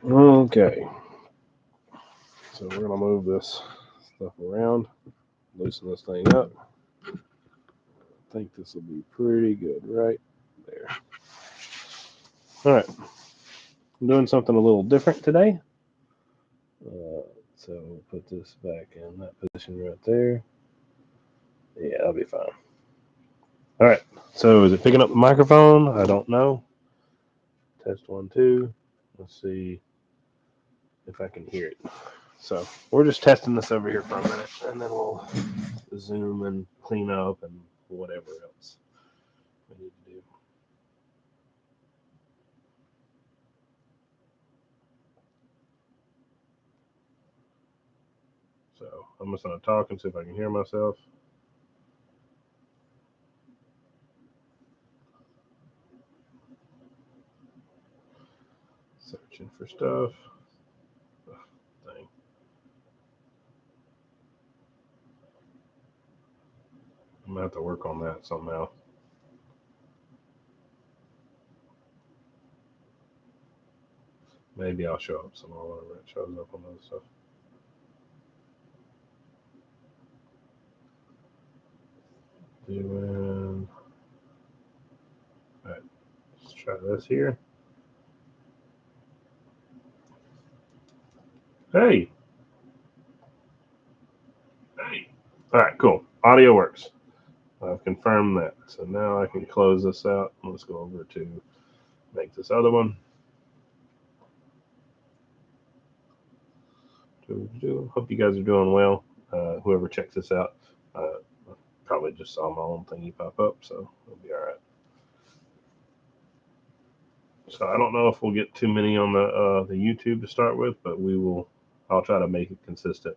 Okay, so we're gonna move this stuff around, loosen this thing up. I think this will be pretty good right there. All right, I'm doing something a little different today. So we'll put this back in that position right there. Yeah, that'll be fine. All right, so is it picking up the microphone? I don't know. Test 1, 2. Let's see if I can hear it. So we're just testing this over here for a minute, and then we'll zoom and clean up and whatever else we need to do. So I'm just going to talk and see if I can hear myself. Searching for stuff. Oh, dang. I'm going to have to work on that somehow. Maybe I'll show up somewhere whenever it shows up on other stuff. Doing. All right, let's try this here. Hey. Hey. All right, cool. Audio works. I've confirmed that. So now I can close this out. Let's go over to make this other one. Hope you guys are doing well. Whoever checks this out, probably just saw my own thingy pop up, so it'll be all right. So I don't know if we'll get too many on the YouTube to start with, but we will. I'll try to make it consistent.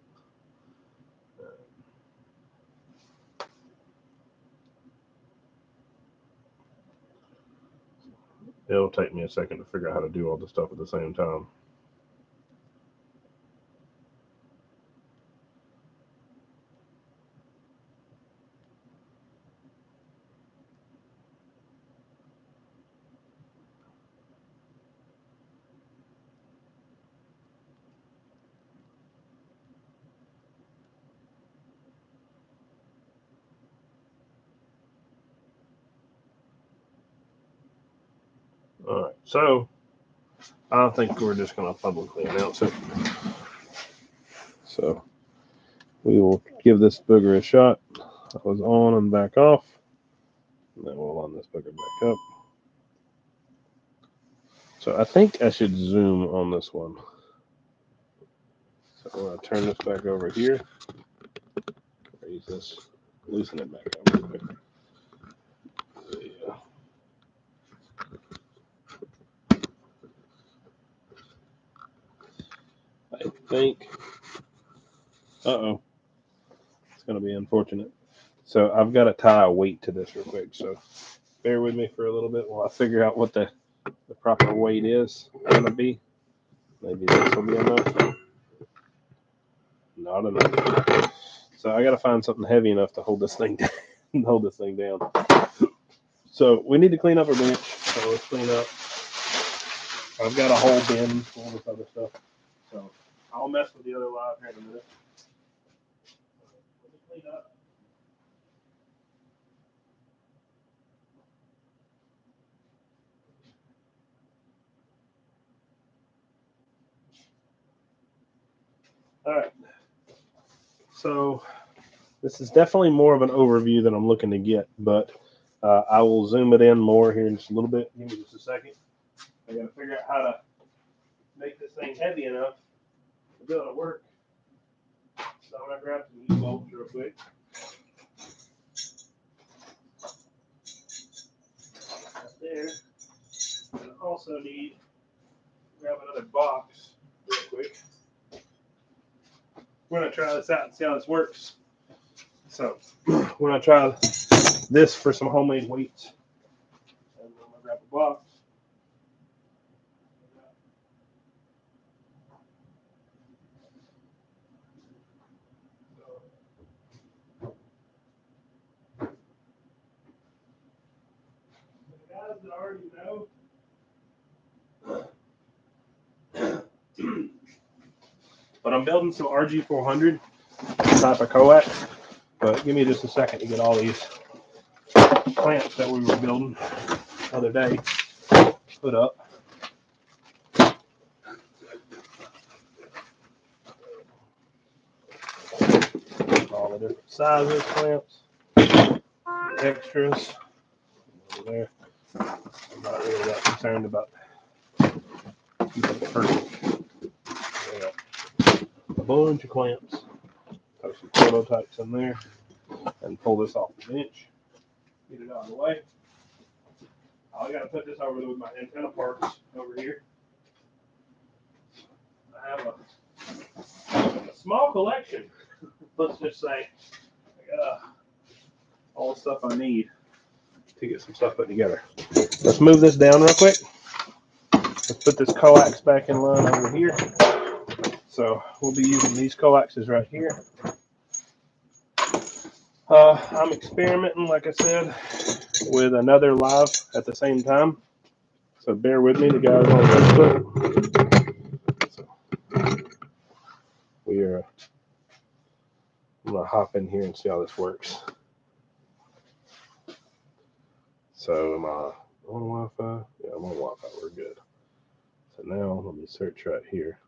It'll take me a second to figure out how to do all the stuff at the same time. All right, so I think we're just going to publicly announce it. So we will give this booger a shot. That was on and back off. And then we'll line this booger back up. So I think I should zoom on this one. So I'm going to turn this back over here. Raise this, loosen it back up real quick. Yeah. I think. Uh-oh. It's going to be unfortunate. So I've got to tie a weight to this real quick. So bear with me for a little bit while I figure out what the proper weight is going to be. Maybe this will be enough. Not enough. So I got to find something heavy enough to hold this thing down. Hold this thing down. So we need to clean up our bench. So let's clean up. I've got a whole bin full of this other stuff. So I'll mess with the other live here in a minute. Let me clean up. All right. So this is definitely more of an overview than I'm looking to get, but I will zoom it in more here in just a little bit. Give me just a second. I got to figure out how to make this thing heavy enough to be able to work. So I'm going to grab some U-bolts real quick. Right there. And I also need to grab another box real quick. We're going to try this out and see how this works. So we're going to try this for some homemade weights. And I'm going to grab a box. Guys that already know, But I'm building some RG-400 type of coax. But give me just a second to get all these clamps that we were building the other day put up. All the different sizes, clamps, extras. Over there. I'm not really that concerned about keeping it perfect. I got a bunch of clamps. Have some prototypes in there and pull this off the bench. Get it out of the way. I got to put this over with my antenna parts over here. I have a small collection. Let's just say I got all the stuff I need to get some stuff put together. Let's move this down real quick. Let's put this coax back in line over here. So we'll be using these coaxes right here. I'm experimenting, like I said, with another live at the same time. So bear with me, the guys on Facebook. So I'm gonna hop in here and see how this works. So am I on Wi-Fi? Yeah, I'm on Wi-Fi. We're good. So now let me search right here.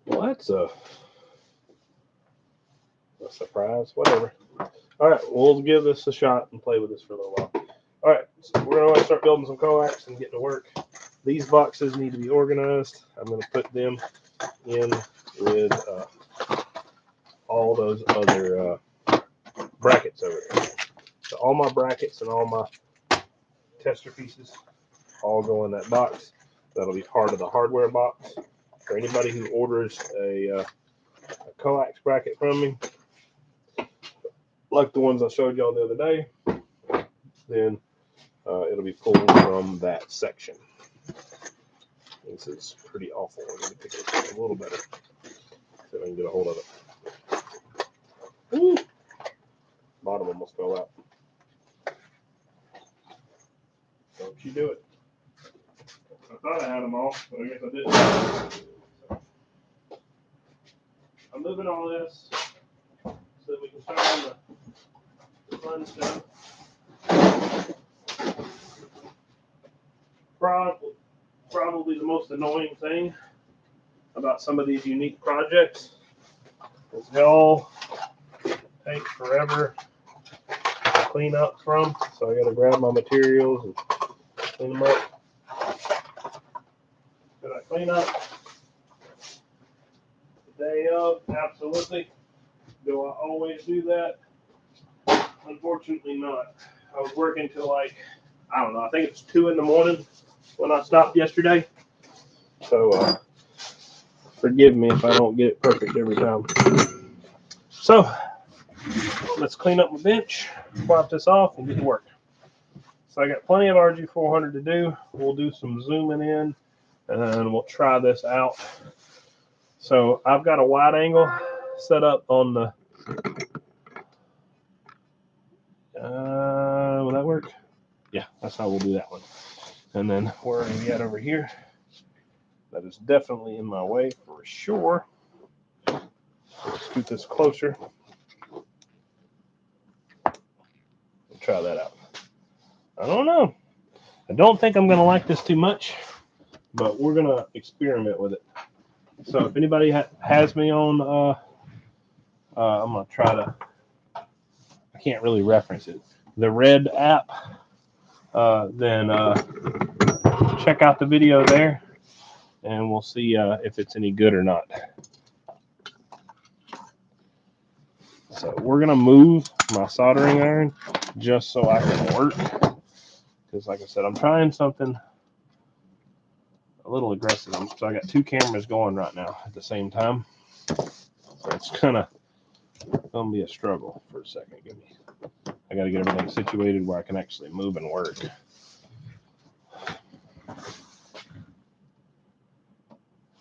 Well, that's a surprise. Whatever. All right, we'll give this a shot and play with this for a little while. All right, so we're going to start building some coax and getting to work. These boxes need to be organized. I'm going to put them in with all those other brackets over there. So all my brackets and all my tester pieces all go in that box. That'll be part of the hardware box. For anybody who orders a coax bracket from me, like the ones I showed y'all the other day, then it'll be pulled from that section. This is pretty awful. Let me pick it up a little better so I can get a hold of it. Ooh. Bottom almost fell out. Don't you do it. I thought I had them all, but I guess I didn't. I'm moving all this so that we can start on the fun stuff. Probably the most annoying thing about some of these unique projects is they all take forever to clean up from. So I got to grab my materials and clean them up. Did I clean up the day of? Absolutely. Do I always do that? Unfortunately not. I was working till like, I don't know, I think it's 2 in the morning when I stopped yesterday. So forgive me if I don't get it perfect every time. So let's clean up my bench, wipe this off, and get to work. So I got plenty of RG-400 to do. We'll do some zooming in, and we'll try this out. So I've got a wide angle set up on the. Will that work? Yeah, that's how we'll do that one. And then where are we at over here? That is definitely in my way for sure. Scoot this closer. We'll try that out. I don't know. I don't think I'm going to like this too much, but we're going to experiment with it. So if anybody has me on, I'm going to try to, I can't really reference it, the Red app, then check out the video there, and we'll see if it's any good or not. So we're going to move my soldering iron just so I can work. Because like I said, I'm trying something a little aggressive. So I got 2 cameras going right now at the same time. So it's kind of going to be a struggle for a second. I got to get everything situated where I can actually move and work.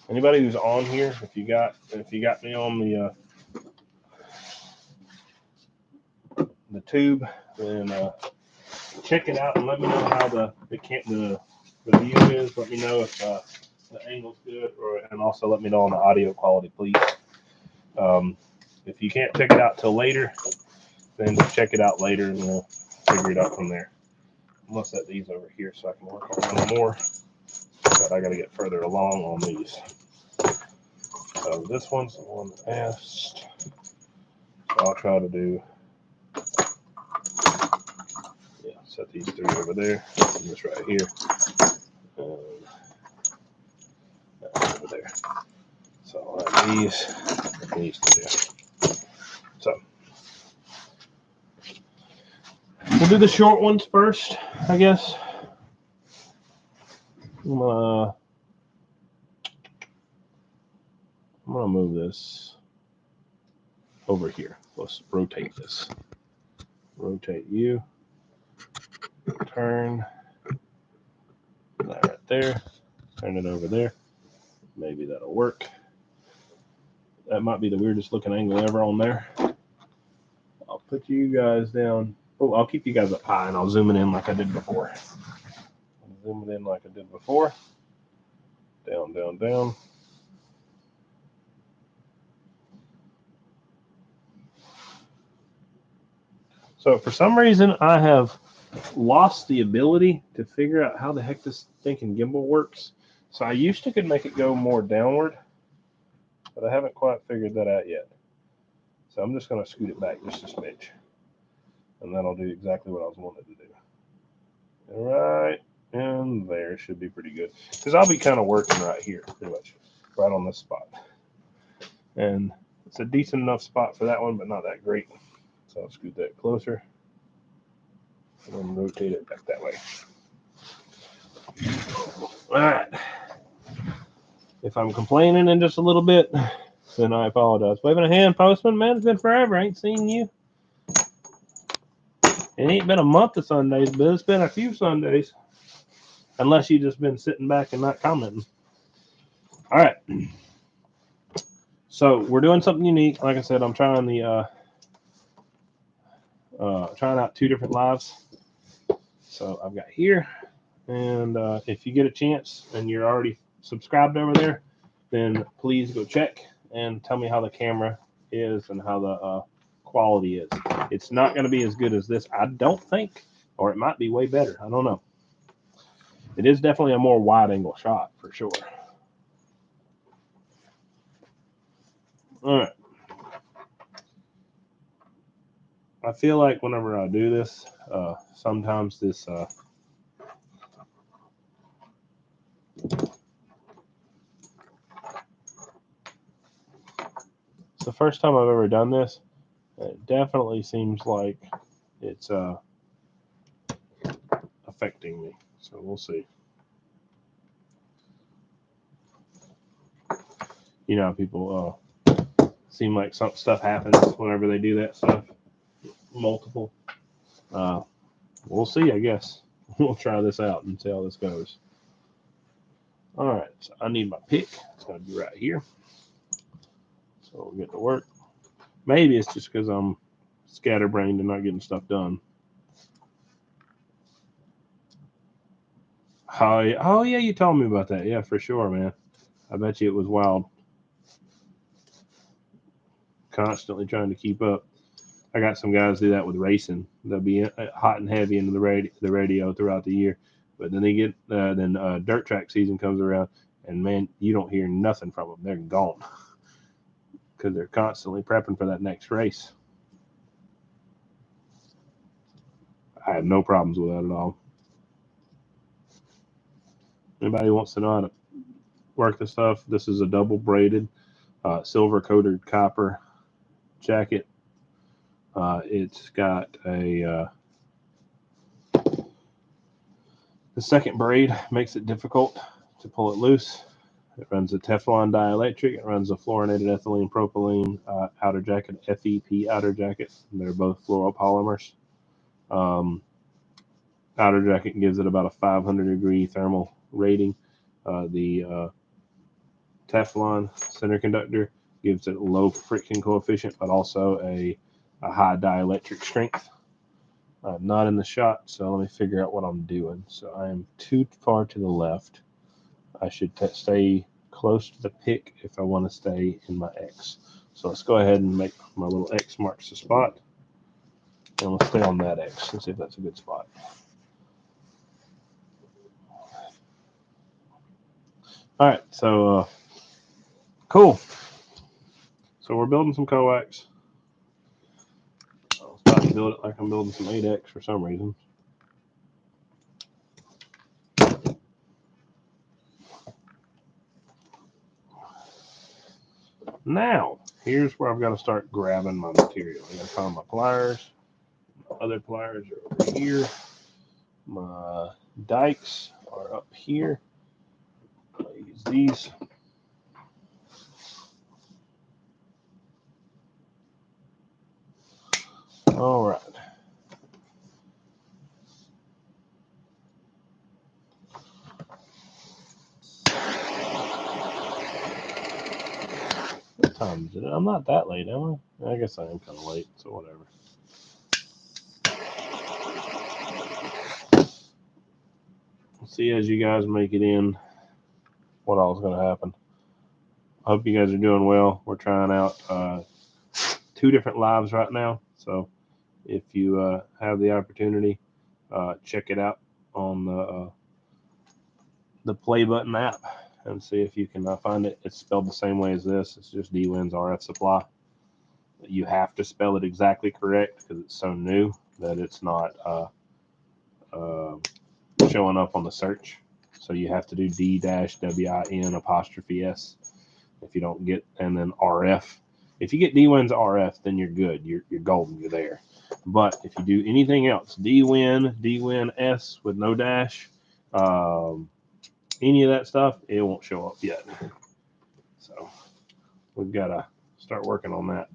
Anybody who's on here, if you got me on the tube, then check it out and let me know how the view is. Let me know if the angle's good, and also let me know on the audio quality, please. If you can't check it out till later, then just check it out later and we'll figure it out from there. I'm gonna set these over here so I can work on a little more, but I gotta get further along on these. So this one's the one that asked. So I'll try to do, set these three over there, and this right here, and that over there. So I'll have these two. So we'll do the short ones first, I guess. I'm gonna move this over here. Let's rotate this. Rotate you. Turn that right there. Turn it over there. Maybe that'll work. That might be the weirdest looking angle ever on there. I'll put you guys down. Oh, I'll keep you guys up high and I'll zoom it in like I did before. Zoom it in like I did before. Down, down, down. So for some reason, I have lost the ability to figure out how the heck this thinking gimbal works. So I used to could make it go more downward, but I haven't quite figured that out yet. So I'm just going to scoot it back just a smidge. And that'll do exactly what I was wanting to do. Right in there should be pretty good. Because I'll be kind of working right here, pretty much. Right on this spot. And it's a decent enough spot for that one, but not that great. So I'll scoot that closer. And then rotate it back that way. All right. If I'm complaining in just a little bit, then I apologize. Waving a hand, Postman. Man, it's been forever. I ain't seen you. It ain't been a month of Sundays, but it's been a few Sundays. Unless you just been sitting back and not commenting. All right. So we're doing something unique. Like I said, I'm trying trying out 2 different lives. So I've got here, and if you get a chance and you're already subscribed over there, then please go check and tell me how the camera is and how the quality is. It's not going to be as good as this, I don't think, or it might be way better. I don't know. It is definitely a more wide angle shot for sure. All right. I feel like whenever I do this, sometimes this it's the first time I've ever done this. It definitely seems like it's affecting me. So we'll see. You know, people seem like some stuff happens whenever they do that stuff. Multiple. We'll see, I guess. We'll try this out and see how this goes. All right, so I need my pick. It's going to be right here. So we'll get to work. Maybe it's just because I'm scatterbrained and not getting stuff done. Oh, yeah, you told me about that. Yeah, for sure, man. I bet you it was wild. Constantly trying to keep up. I got some guys do that with racing. They'll be hot and heavy into the radio throughout the year, but then they get dirt track season comes around, and man, you don't hear nothing from them. They're gone because they're constantly prepping for that next race. I have no problems with that at all. Anybody wants to know how to work this stuff? This is a double braided, silver coated copper jacket. It's got the second braid makes it difficult to pull it loose. It runs a Teflon dielectric. It runs a fluorinated ethylene propylene outer jacket, FEP outer jacket. They're both fluoropolymers. Outer jacket gives it about a 500-degree thermal rating. The Teflon center conductor gives it a low friction coefficient, but also a high dielectric strength. I'm not in the shot, so let me figure out what I'm doing. So I am too far to the left. I should stay close to the pick if I want to stay in my X. So let's go ahead and make my little X marks the spot. And let's stay on that X and see if that's a good spot. All right, so cool. So we're building some coax. I was about to build it like I'm building some 8X for some reason. Now, here's where I've got to start grabbing my material. I got to find my pliers. My other pliers are over here. My dikes are up here. I'll use these. All right. What time is it? I'm not that late, am I? I guess I am kind of late, so whatever. See as you guys make it in what all is going to happen. I hope you guys are doing well. We're trying out 2 different lives right now, so if you have the opportunity, check it out on the play button app and see if you can find it. It's spelled the same way as this. It's just DWin's RF Supply. You have to spell it exactly correct because it's so new that it's not showing up on the search. So you have to do D-WIN''S if you don't get, and then RF. If you get DWin's RF, then you're good. You're golden. You're there. But if you do anything else, DWin''S with no dash, any of that stuff, it won't show up yet. So we've got to start working on that.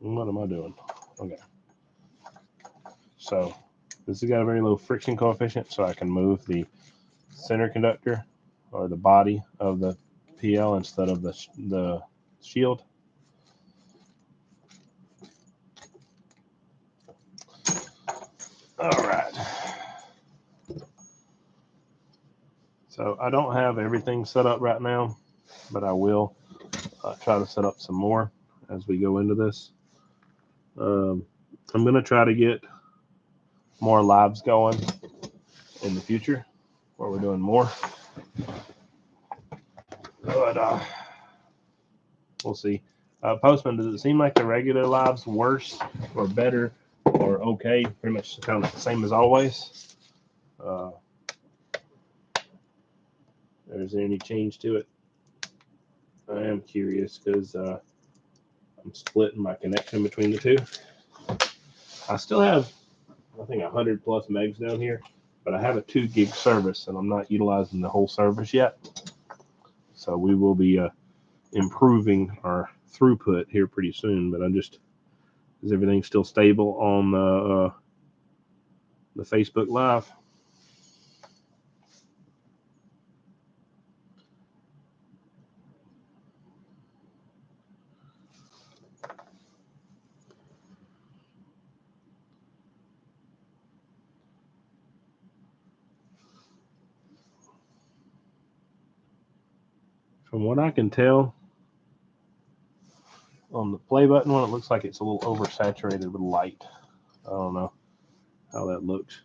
What am I doing? Okay. So this has got a very low friction coefficient, so I can move the center conductor or the body of the PL instead of the shield. All right. So I don't have everything set up right now, but I will try to set up some more as we go into this. I'm going to try to get more lives going in the future where we're doing more. But we'll see. Postman, does it seem like the regular lives worse or better or okay? Pretty much kind of the same as always. Is there any change to it? I am curious because I'm splitting my connection between the two. I still have, I think, 100 plus megs down here, but I have a 2 gig service and I'm not utilizing the whole service yet. So we will be improving our throughput here pretty soon. But I'm just, is everything still stable on the Facebook Live? From what I can tell, on the play button one, it looks like it's a little oversaturated with light. I don't know how that looks.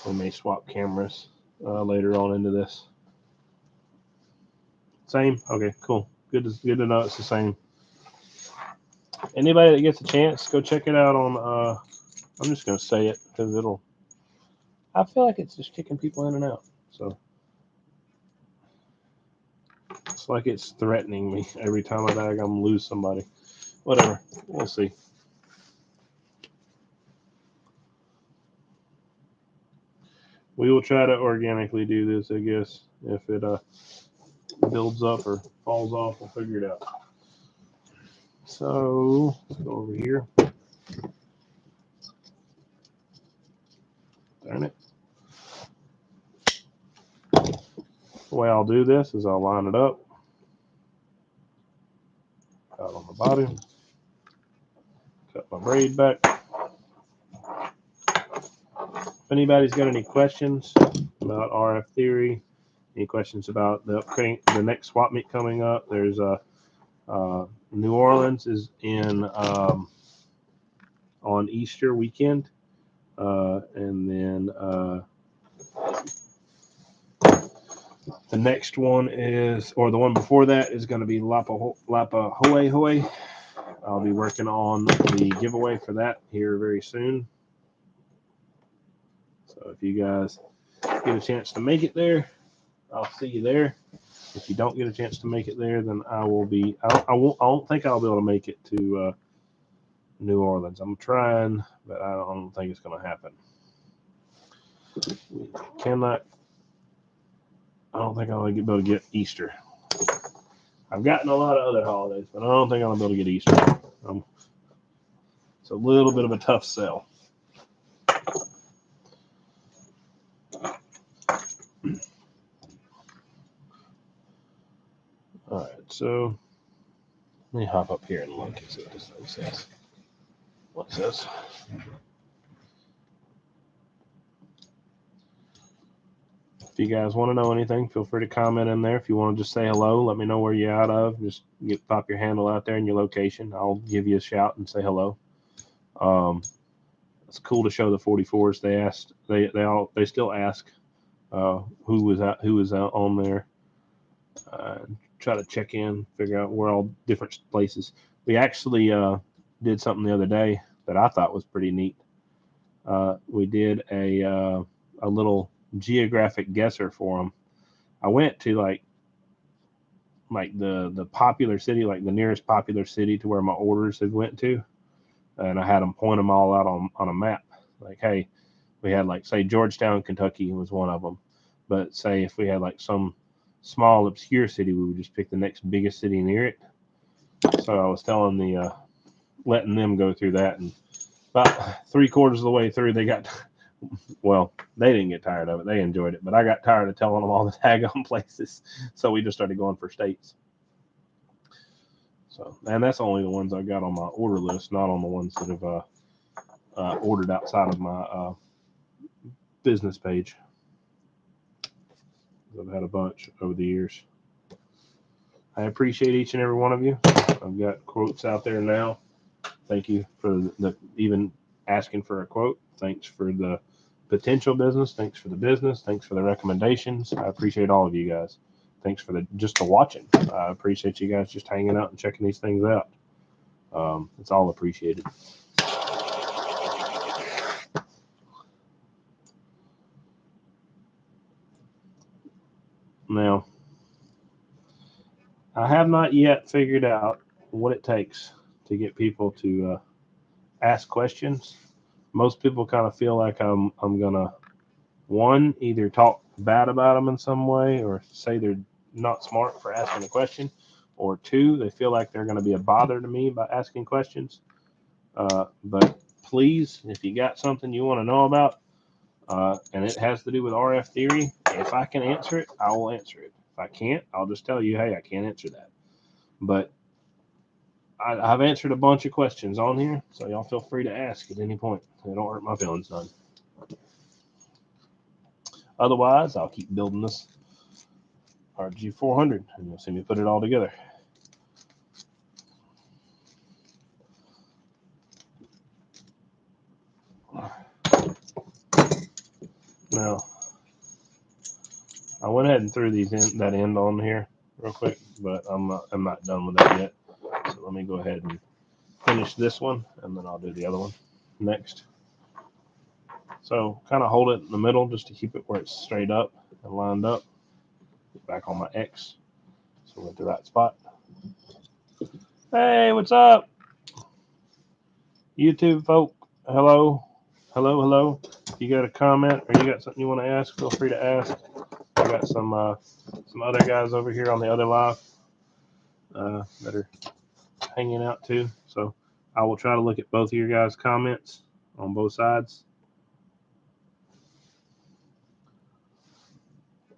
We may swap cameras later on into this. Same? Okay, cool. Good to know it's the same. Anybody that gets a chance, go check it out on, I'm just going to say it because I feel like it's just kicking people in and out. So it's like it's threatening me every time I'm going to lose somebody. Whatever. We'll see. We will try to organically do this, I guess. If it builds up or falls off, we'll figure it out. So let's go over here. Darn it. The way I'll do this is I'll line it up out on the bottom, cut my braid back. If anybody's got any questions about RF theory, any questions about the next swap meet coming up, there's New Orleans is in on Easter weekend, and then the next one is, or the one before that is going to be Lapa Hoe. I'll be working on the giveaway for that here very soon. So if you guys get a chance to make it there, I'll see you there. If you don't get a chance to make it there, then I will be. I don't think I'll be able to make it to New Orleans. I'm trying, but I don't think it's going to happen. We cannot. I don't think I'll be able to get Easter. I've gotten a lot of other holidays, but I don't think I'll be able to get Easter. It's a little bit of a tough sell. All right, so let me hop up here and look and see what this thing says. What's this? If you guys want to know anything, feel free to comment in there. If you want to just say hello, let me know where you're out of. Just pop your handle out there and your location. I'll give you a shout and say hello. It's cool to show the 44s. They still ask who was out on there. Try to check in, figure out we're all different places. We actually did something the other day that I thought was pretty neat. We did a little geographic guesser for them. I went to like the popular city, like the nearest popular city to where my orders had went to, and I had them point them all out on a map. Like, hey, we had like, say, Georgetown, Kentucky was one of them, but say if we had like some small obscure city, we would just pick the next biggest city near it. So I was telling letting them go through that, and about 3/4 of the way through, they got, well, they didn't get tired of it. They enjoyed it, but I got tired of telling them all the daggone places. So we just started going for states. So, and that's only the ones I got on my order list, not on the ones that have ordered outside of my business page. I've had a bunch over the years. I appreciate each and every one of you. I've got quotes out there now. Thank you for even asking for a quote. Thanks for the potential business. Thanks for the business. Thanks for the recommendations. I appreciate all of you guys. Thanks for the watching. I appreciate you guys just hanging out and checking these things out. It's all appreciated. Now, I have not yet figured out what it takes to get people to ask questions. Most people kind of feel like I'm gonna, one, either talk bad about them in some way or say they're not smart for asking a question, or two, they feel like they're going to be a bother to me by asking questions. But please, if you got something you want to know about, and it has to do with RF theory, if I can answer it, I will answer it. If I can't, I'll just tell you, hey, I can't answer that. But I've answered a bunch of questions on here, so y'all feel free to ask at any point. It don't hurt my feelings none. Otherwise, I'll keep building this RG-400, and you'll see me put it all together. Now, I went ahead and threw that end on here real quick, but I'm not done with that yet. So let me go ahead and finish this one, and then I'll do the other one next. So kind of hold it in the middle just to keep it where it's straight up and lined up. Back on my X, so we're at the right spot. Hey, what's up, YouTube folk? Hello. If you got a comment or you got something you want to ask, feel free to ask. I got some other guys over here on the other live that are hanging out too. So I will try to look at both of your guys' comments on both sides.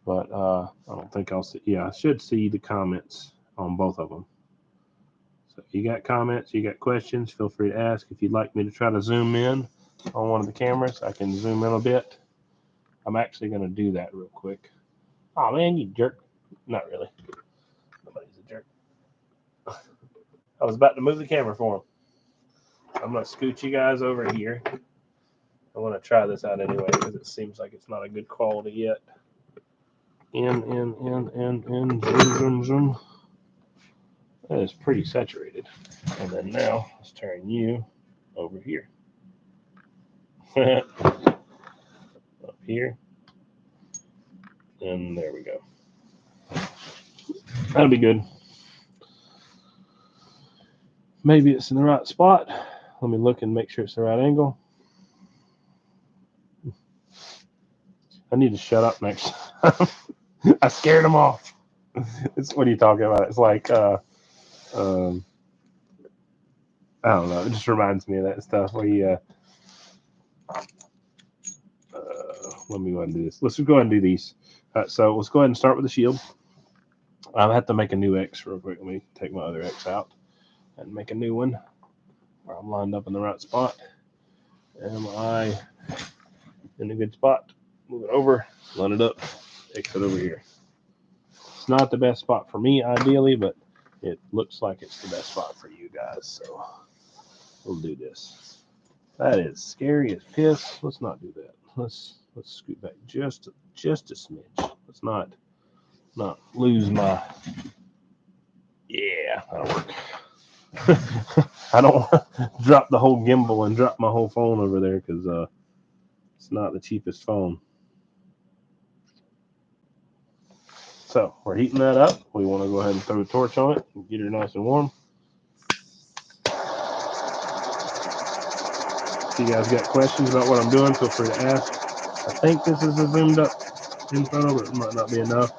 but I don't think I'll see. Yeah, I should see the comments on both of them. So if you got comments, you got questions, feel free to ask. If you'd like me to try to zoom in on one of the cameras, I can zoom in a bit. I'm actually going to do that real quick. Oh man, you jerk. Not really. Nobody's a jerk. I was about to move the camera for him. I'm going to scoot you guys over here. I want to try this out anyway because it seems like it's not a good quality yet. In, zoom, zoom. That is pretty saturated. And then now, let's turn you over here. Up here. And there we go. That'll be good. Maybe it's in the right spot. Let me look and make sure it's the right angle. I need to shut up next time. I scared them off. What are you talking about? It's like, I don't know. It just reminds me of that stuff where you, let me go ahead and do this. Let's just go ahead and do these. All right, so let's go ahead and start with the shield. I'll have to make a new X real quick. Let me take my other X out and make a new one where I'm lined up in the right spot. Am I in a good spot? Move it over, line it up, exit over here. It's not the best spot for me, ideally, but it looks like it's the best spot for you guys. So we'll do this. That is scary as piss. Let's not do that. Let's scoot back just a smidge. Let's not lose my. Yeah, that'll work. I don't want to drop the whole gimbal and drop my whole phone over there because it's not the cheapest phone. So we're heating that up. We want to go ahead and throw a torch on it and get it nice and warm. If you guys got questions about what I'm doing, feel free to ask. I think this is a zoomed up info, but it might not be enough.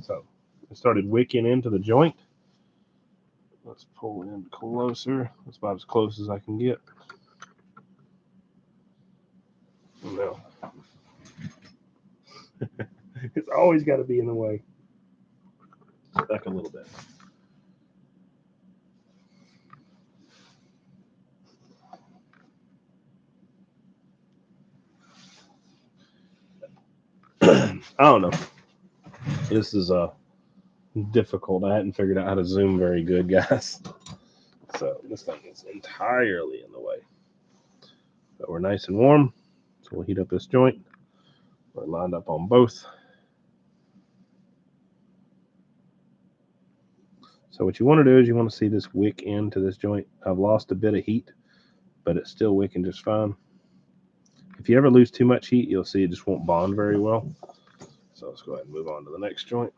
So I started wicking into the joint. Let's pull in closer. That's about as close as I can get. No. It's always got to be in the way. Back a little bit. I don't know. This is difficult. I hadn't figured out how to zoom very good, guys. So this thing is entirely in the way. But we're nice and warm. So we'll heat up this joint. We're lined up on both. So what you want to do is you want to see this wick into this joint. I've lost a bit of heat, but it's still wicking just fine. If you ever lose too much heat, you'll see it just won't bond very well. So let's go ahead and move on to the next joint.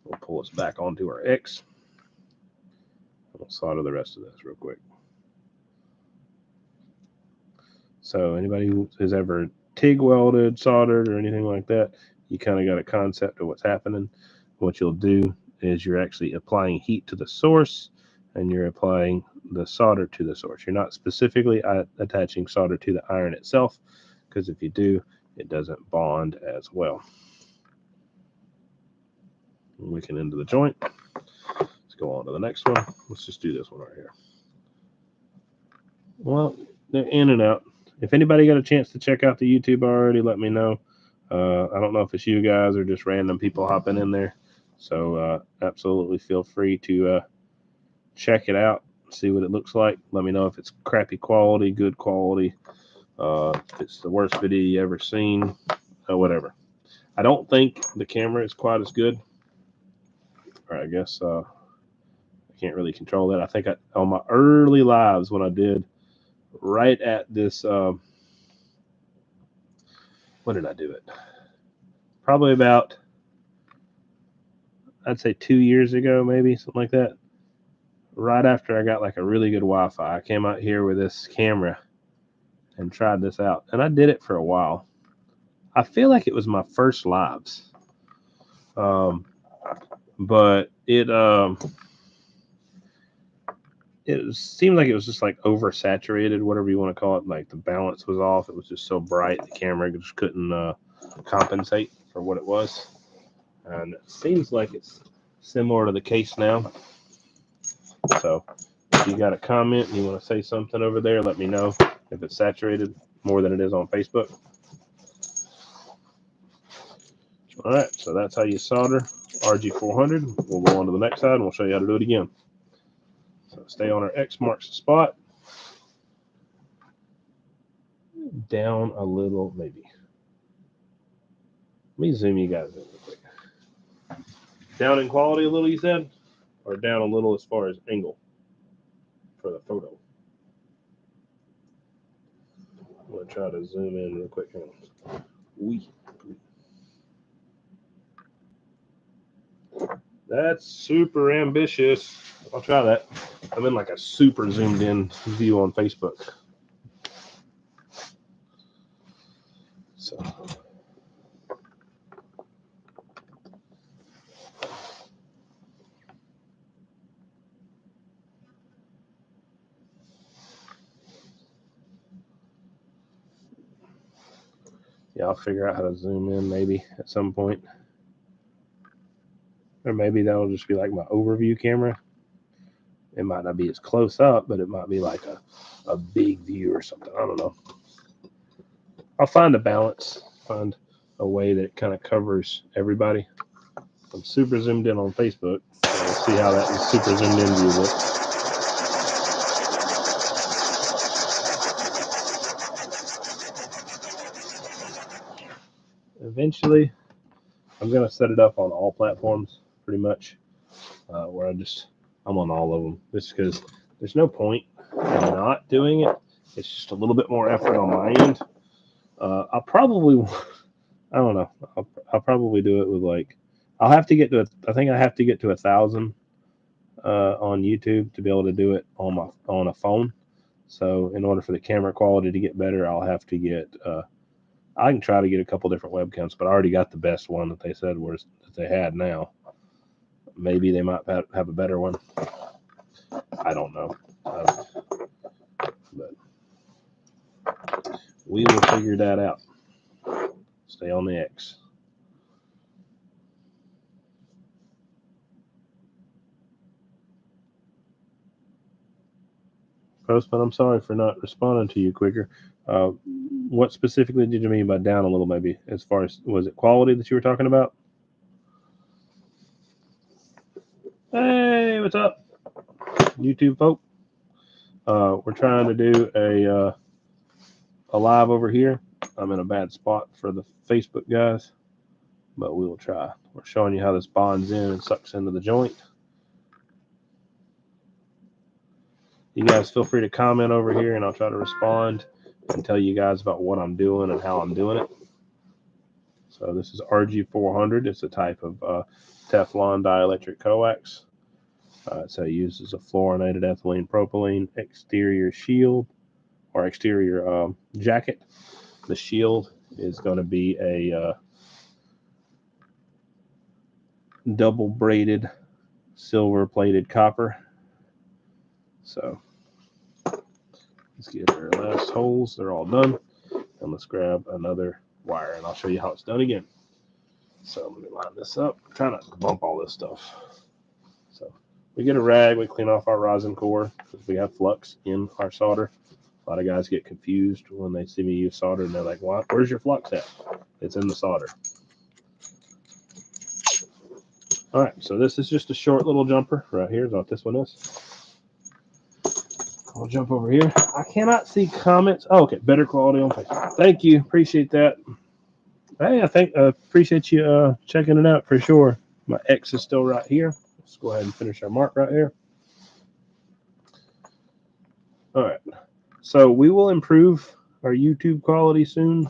We'll pull this back onto our X. We'll solder the rest of this real quick. So anybody who has ever TIG welded, soldered, or anything like that, you kind of got a concept of what's happening. What you'll do is you're actually applying heat to the source and you're applying the solder to the source. You're not specifically attaching solder to the iron itself, because if you do, it doesn't bond as well. Wicking into the joint. Let's go on to the next one. Let's just do this one right here. Well, they're in and out. If anybody got a chance to check out the YouTube already, let me know. I don't know if it's you guys or just random people hopping in there. So absolutely feel free to check it out, see what it looks like. Let me know if it's crappy quality, good quality, if it's the worst video you ever seen, whatever. I don't think the camera is quite as good. Or I guess I can't really control that. I think on my early lives when I did right at this, when did I do it? Probably about, I'd say 2 years ago, maybe, something like that. Right after I got like a really good Wi-Fi, I came out here with this camera and tried this out. And I did it for a while. I feel like it was my first lives. But it it seemed like it was just like oversaturated, whatever you want to call it. Like the balance was off. It was just so bright the camera just couldn't compensate for what it was. And it seems like it's similar to the case now. So if you got a comment and you want to say something over there, let me know if it's saturated more than it is on Facebook. All right, so that's how you solder RG-400. We'll go on to the next side and we'll show you how to do it again. So stay on our X marks the spot. Down a little, maybe. Let me zoom you guys in real quick. Down in quality a little, you said? Or down a little as far as angle for the photo? I'm going to try to zoom in real quick. That's super ambitious. I'll try that. I'm in like a super zoomed in view on Facebook. So. Yeah, I'll figure out how to zoom in maybe at some point. Or maybe that'll just be like my overview camera. It might not be as close up, but it might be like a big view or something. I don't know. I'll find a balance, find a way that kind of covers everybody. I'm super zoomed in on Facebook. So we'll see how that super zoomed in view looks. Eventually, I'm going to set it up on all platforms pretty much, where I'm on all of them just because there's no point in not doing it. It's just a little bit more effort on my end. I'll probably, I don't know. I'll probably do it with like, I'll have to get to, I think I have to get to 1,000 on YouTube to be able to do it on a phone. So in order for the camera quality to get better, I'll have to get, I can try to get a couple different webcams, but I already got the best one that they said was that they had now. Maybe they might have a better one. I don't know. But we will figure that out. Stay on the X. Postman, I'm sorry for not responding to you quicker. What specifically did you mean by down a little, maybe? As far as, was it quality that you were talking about? Hey, what's up, YouTube folk? We're trying to do a live over here. I'm in a bad spot for the Facebook guys, but we will try. We're showing you how this bonds in and sucks into the joint. You guys feel free to comment over here and I'll try to respond and tell you guys about what I'm doing and how I'm doing it. So this is RG-400. It's a type of Teflon dielectric coax. So it uses a fluorinated ethylene propylene exterior shield or exterior jacket. The shield is going to be a double braided silver plated copper. So let's get our last holes. They're all done. And let's grab another wire and I'll show you how it's done again. So let me line this up. I'm trying not to bump all this stuff. So we get a rag, we clean off our rosin core because we have flux in our solder. A lot of guys get confused when they see me use solder and they're like, "What? Where's your flux at?" It's in the solder. All right, so this is just a short little jumper right here is what this one is. I'll jump over here. I cannot see comments. Oh, okay, better quality on Facebook. Thank you, appreciate that. Hey, I appreciate you checking it out for sure. My X is still right here. Let's go ahead and finish our mark right here. All right, so we will improve our YouTube quality soon.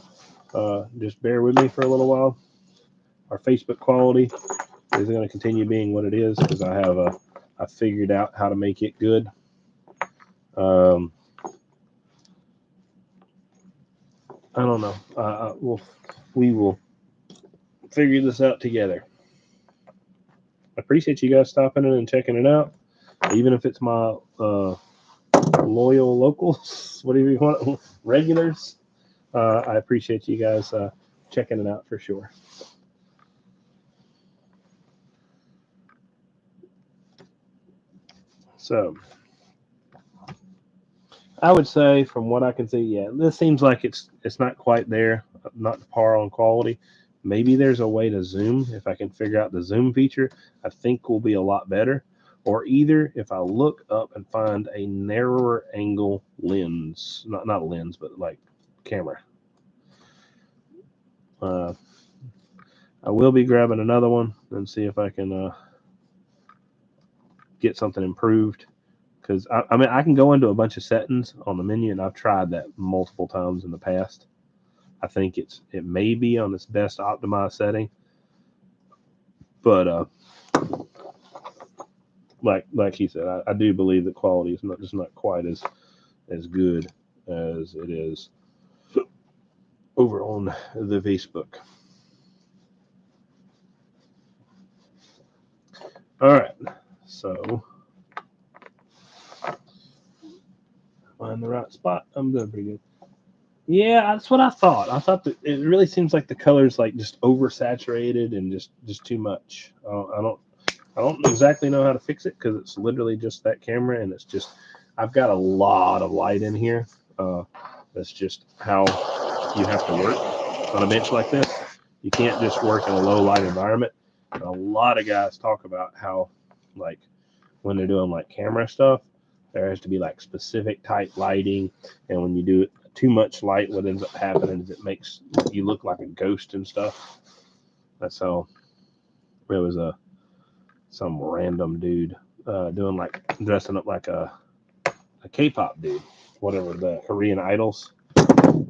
Just bear with me for a little while. Our Facebook quality is going to continue being what it is because I figured out how to make it good. I don't know. We will figure this out together. I appreciate you guys stopping in and checking it out. Even if it's my loyal locals, whatever you want, regulars. I appreciate you guys checking it out for sure. So I would say, from what I can see, yeah, this seems like it's not quite there, not par on quality. Maybe there's a way to zoom. If I can figure out the zoom feature, I think will be a lot better. Or either if I look up and find a narrower angle lens, not a lens, but like camera. I will be grabbing another one and see if I can get something improved. Because I mean, I can go into a bunch of settings on the menu, and I've tried that multiple times in the past. I think it may be on its best optimized setting, but like he said, I do believe that quality is not quite as good as it is over on the Facebook. All right, so find the right spot. I'm doing pretty good. Yeah, that's what I thought. I thought that it really seems like the color's like just oversaturated and just too much. I don't exactly know how to fix it because it's literally just that camera, and it's just I've got a lot of light in here. That's just how you have to work on a bench like this. You can't just work in a low light environment. And a lot of guys talk about how, like, when they're doing like camera stuff, there has to be like specific type lighting, and when you do it too much light, what ends up happening is it makes you look like a ghost and stuff. That's how there was some random dude doing like dressing up like a K-pop dude, whatever, the Korean idols,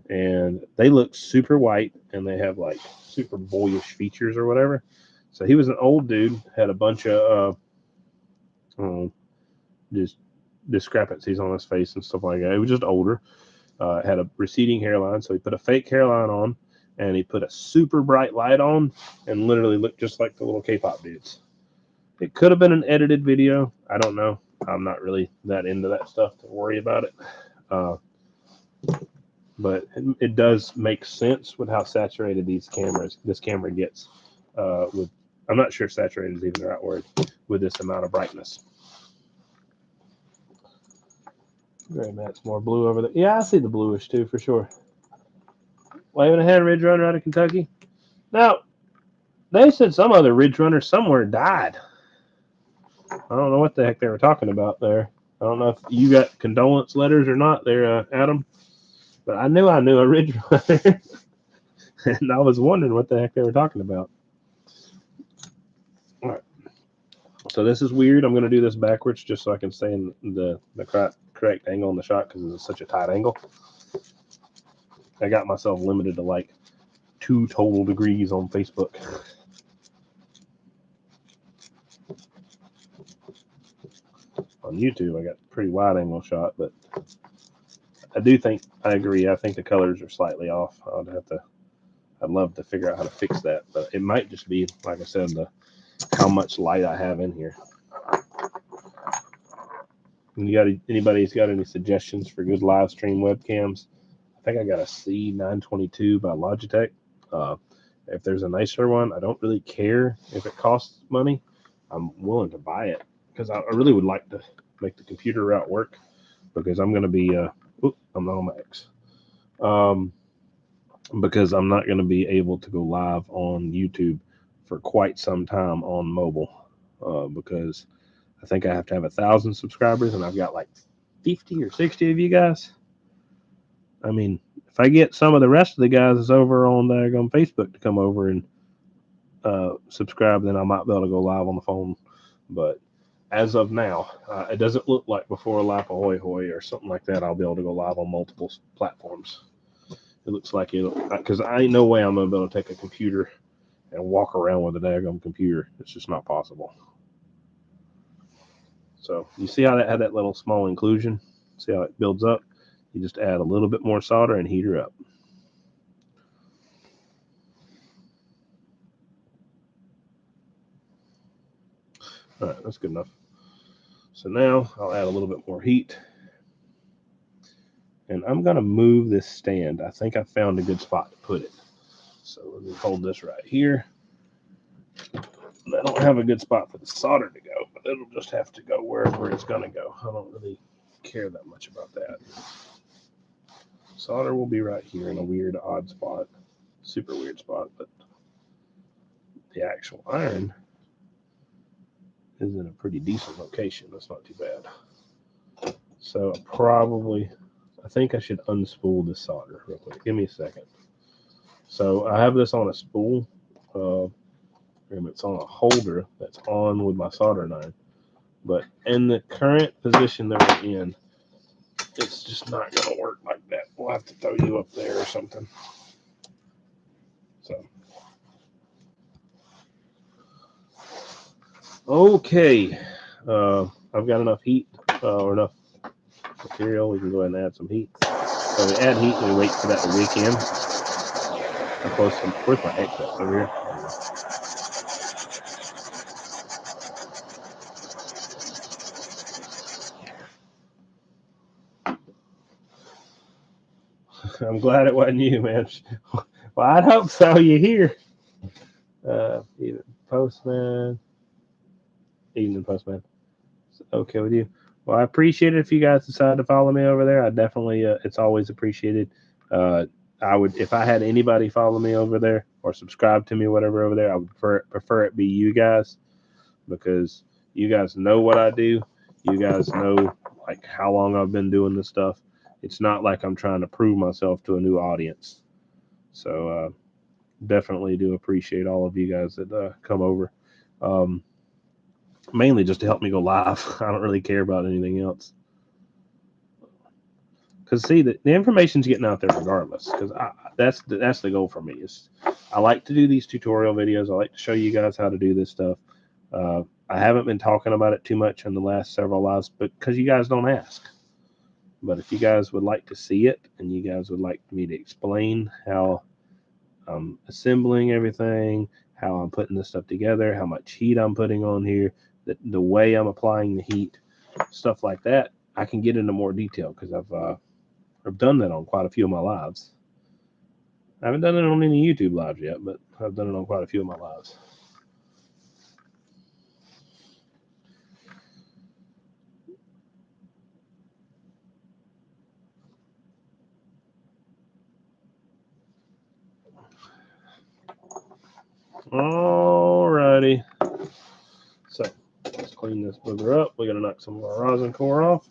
and they look super white and they have like super boyish features or whatever. So he was an old dude, had a bunch of just discrepancies on his face and stuff like that. He was just older, had a receding hairline, so he put a fake hairline on and he put a super bright light on and literally looked just like the little K-pop dudes. It could have been an edited video. I don't know. I'm not really that into that stuff to worry about it. But it does make sense with how saturated this camera gets. With I'm not sure saturated is even the right word with this amount of brightness. Very much more blue over there. Yeah, I see the bluish too for sure. Waving ahead, Ridge Runner out of Kentucky. Now, they said some other Ridge Runner somewhere died. I don't know what the heck they were talking about there. I don't know if you got condolence letters or not there, Adam. But I knew a Ridge Runner, and I was wondering what the heck they were talking about. All right. So this is weird. I'm going to do this backwards just so I can stay in the correct angle in the shot because it's such a tight angle. I got myself limited to like 2 total degrees on Facebook. On YouTube, I got a pretty wide angle shot, but I agree. I think the colors are slightly off. I'd love to figure out how to fix that, but it might just be, like I said, how much light I have in here. Anybody's got any suggestions for good live stream webcams? I think I got a C922 by Logitech. If there's a nicer one, I don't really care if it costs money. I'm willing to buy it because I really would like to make the computer route work because I'm going to be I'm not on my X. Because I'm not going to be able to go live on YouTube for quite some time on mobile because I think I have to have 1,000 subscribers and I've got like 50 or 60 of you guys. I mean, if I get some of the rest of the guys that's over on Facebook to come over and subscribe, then I might be able to go live on the phone. But as of now, it doesn't look like before Lap Ahoy Hoy or something like that, I'll be able to go live on multiple platforms. It looks like because I ain't no way I'm going to be able to take a computer and walk around with a daggone computer. It's just not possible. So you see how that had that little small inclusion? See how it builds up? You just add a little bit more solder and heat her up. All right, that's good enough. So now I'll add a little bit more heat. And I'm going to move this stand. I think I found a good spot to put it. So let me hold this right here. I don't have a good spot for the solder to go, but it'll just have to go wherever it's going to go. I don't really care that much about that. Solder will be right here in a weird, odd spot. Super weird spot, but the actual iron is in a pretty decent location. That's not too bad. So I think I should unspool this solder real quick. Give me a second. So I have this on a spool. It's on a holder that's on with my soldering iron. But in the current position that we're in, it's just not going to work like that. We'll have to throw you up there or something. So, okay. I've got enough heat or enough material. We can go ahead and add some heat. So we add heat and we wait for that to wick in. Where's my X at? Over here. I'm glad it wasn't you, man. Well, I'd hope so. You hear? Even Postman. Evening Postman. Okay with you. Well, I appreciate it if you guys decide to follow me over there. I definitely, it's always appreciated. I would, if I had anybody follow me over there or subscribe to me, or whatever over there, I would prefer it be you guys, because you guys know what I do. You guys know like how long I've been doing this stuff. It's not like I'm trying to prove myself to a new audience. So definitely do appreciate all of you guys that come over. Mainly just to help me go live. I don't really care about anything else. Because see, the information's getting out there regardless. Because that's the goal for me. Is I like to do these tutorial videos. I like to show you guys how to do this stuff. I haven't been talking about it too much in the last several lives, but because you guys don't ask. But if you guys would like to see it, and you guys would like me to explain how I'm assembling everything, how I'm putting this stuff together, how much heat I'm putting on here, the way I'm applying the heat, stuff like that, I can get into more detail because I've done that on quite a few of my lives. I haven't done it on any YouTube lives yet, but I've done it on quite a few of my lives. Alrighty. So let's clean this booger up. We gotta knock some of our rosin core off.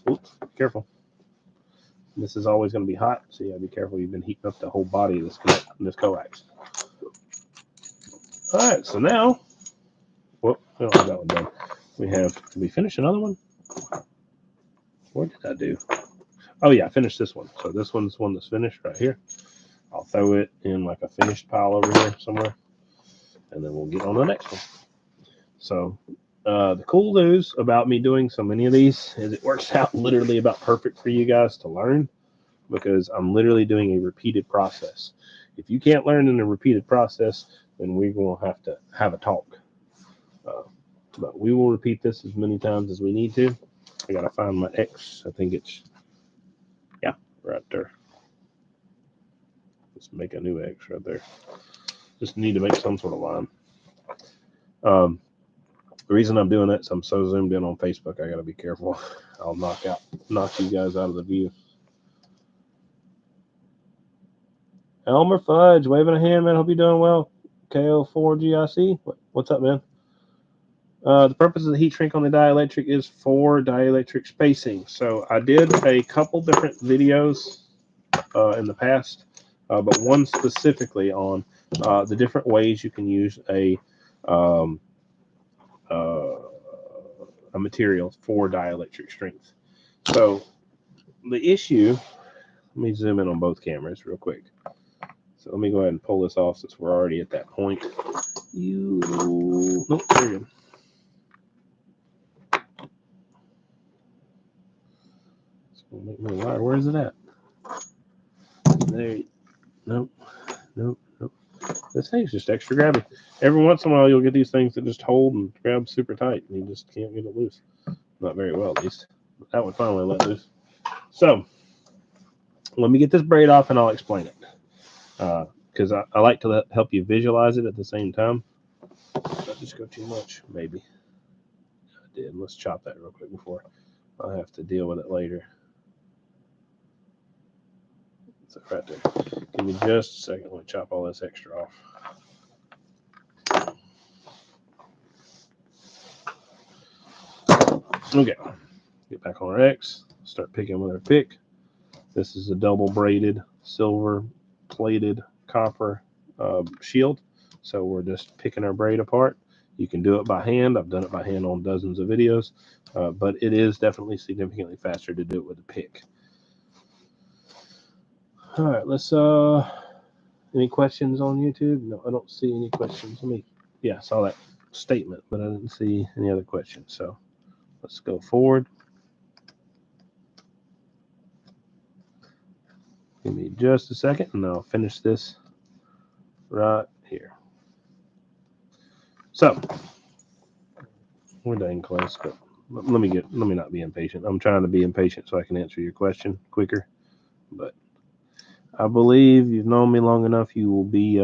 Oops, careful. This is always going to be hot, so you gotta be careful. You've been heating up the whole body of this coax. All right, so now, whoop, we don't have that one done. Did we finish another one? What did I do? Oh yeah, I finished this one. So this one's one that's finished right here. I'll throw it in like a finished pile over here somewhere, and then we'll get on the next one. So the cool news about me doing so many of these is it works out literally about perfect for you guys to learn, because I'm literally doing a repeated process. If you can't learn in a repeated process, then we're going to have a talk. But we will repeat this as many times as we need to. I got to find my X. I think it's, yeah, right there. Let's make a new X right there. Just need to make some sort of line. The reason I'm doing that is I'm so zoomed in on Facebook. I got to be careful. I'll knock you guys out of the view. Elmer Fudge, waving a hand, man. Hope you're doing well. KO4GIC. What's up, man? The purpose of the heat shrink on the dielectric is for dielectric spacing. So I did a couple different videos in the past, but one specifically on the different ways you can use a material for dielectric strength. So the issue, let me zoom in on both cameras real quick. So let me go ahead and pull this off since we're already at that point. Nope, there you go. Make me wire. Where is it at? There. Nope. This thing's just extra grabby. Every once in a while, you'll get these things that just hold and grab super tight, and you just can't get it loose. Not very well, at least. But that one finally let loose. So let me get this braid off and I'll explain it. Because I like to help you visualize it at the same time. Did I just go too much? Maybe. I did. Let's chop that real quick before I have to deal with it later. So right there. Give me just a second. Let me chop all this extra off. Okay. Get back on our X. Start picking with our pick. This is a double braided, silver plated copper shield. So we're just picking our braid apart. You can do it by hand. I've done it by hand on dozens of videos, but it is definitely significantly faster to do it with a pick. All right, let's, any questions on YouTube? No, I don't see any questions. Yeah, I saw that statement, but I didn't see any other questions. So let's go forward. Give me just a second and I'll finish this right here. So we're dang close, but let me not be impatient. I'm trying to be impatient so I can answer your question quicker. But I believe you've known me long enough, you will be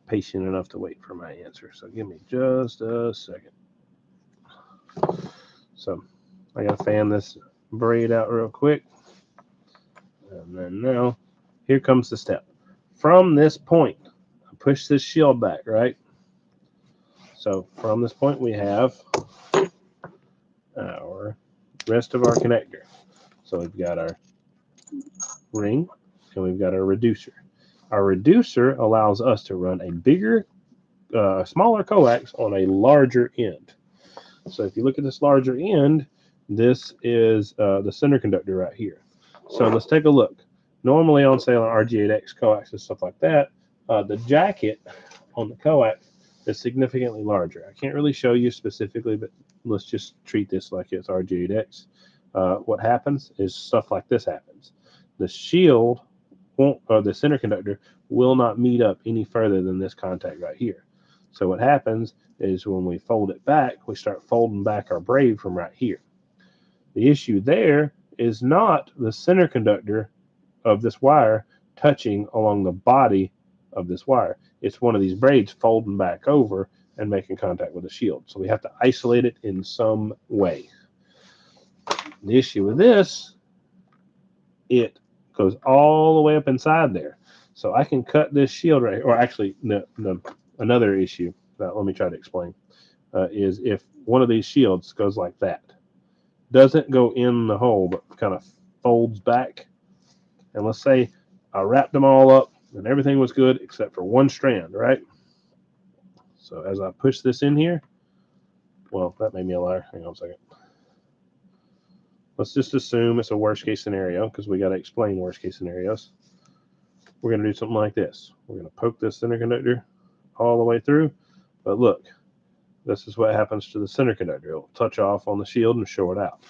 patient enough to wait for my answer. So give me just a second. So I gotta fan this braid out real quick. And then now here comes the step. From this point, I push this shield back, right? So from this point we have our rest of our connector. So we've got our ring and we've got our reducer. Our reducer allows us to run a bigger, smaller coax on a larger end. So if you look at this larger end, this is the center conductor right here. So let's take a look. Normally on sale on RG-8X coax and stuff like that, the jacket on the coax is significantly larger. I can't really show you specifically, but let's just treat this like it's RG-8X. What happens is stuff like this happens. The shield won't, or the center conductor will not meet up any further than this contact right here. So what happens is when we fold it back, we start folding back our braid from right here. The issue there is not the center conductor of this wire touching along the body of this wire. It's one of these braids folding back over and making contact with the shield. So we have to isolate it in some way. The issue with this, it goes all the way up inside there. So I can cut this shield right here, or actually another issue that let me try to explain is if one of these shields goes like that, doesn't go in the hole, but kind of folds back. And let's say I wrapped them all up and everything was good except for one strand, right? So as I push this in here, well, that made me a liar. Hang on a second. Let's just assume it's a worst case scenario because we got to explain worst case scenarios. We're going to do something like this. We're going to poke this center conductor all the way through. But look, this is what happens to the center conductor. It'll touch off on the shield and short out.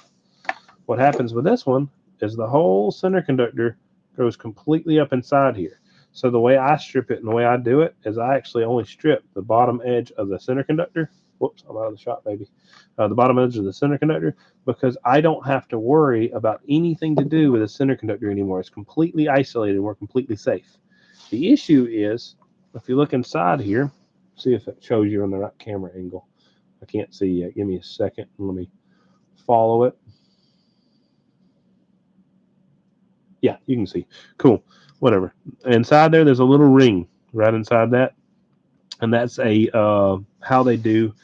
What happens with this one is the whole center conductor goes completely up inside here. So the way I strip it and the way I do it is I actually only strip the bottom edge of the center conductor. Whoops, I'm out of the shot, baby. The bottom edge of the center conductor, because I don't have to worry about anything to do with the center conductor anymore. It's completely isolated. We're completely safe. The issue is, if you look inside here, see if it shows you on the right camera angle. I can't see yet. Give me a second and let me follow it. Yeah, you can see. Cool. Whatever. Inside there, there's a little ring right inside that. And that's a how they do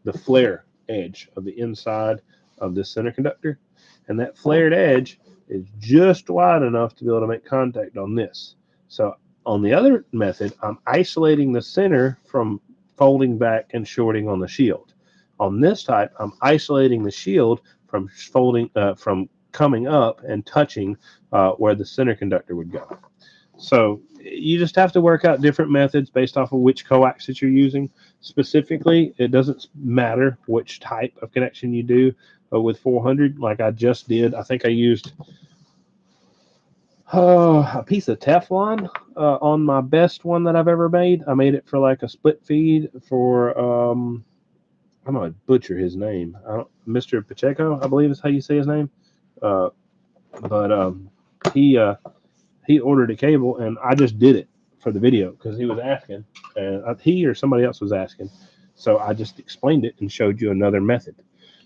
the flare edge of the inside of this center conductor. And that flared edge is just wide enough to be able to make contact on this. So on the other method, I'm isolating the center from folding back and shorting on the shield. On this type, I'm isolating the shield from folding, from coming up and touching where the center conductor would go. So you just have to work out different methods based off of which coax that you're using. Specifically, it doesn't matter which type of connection you do with 400, like I just did. I think I used a piece of Teflon on my best one that I've ever made. I made it for like a split feed for, I'm going to butcher his name. Mr. Pacheco, I believe is how you say his name. But he ordered a cable, and I just did it for the video because he was asking, and he or somebody else was asking. So I just explained it and showed you another method.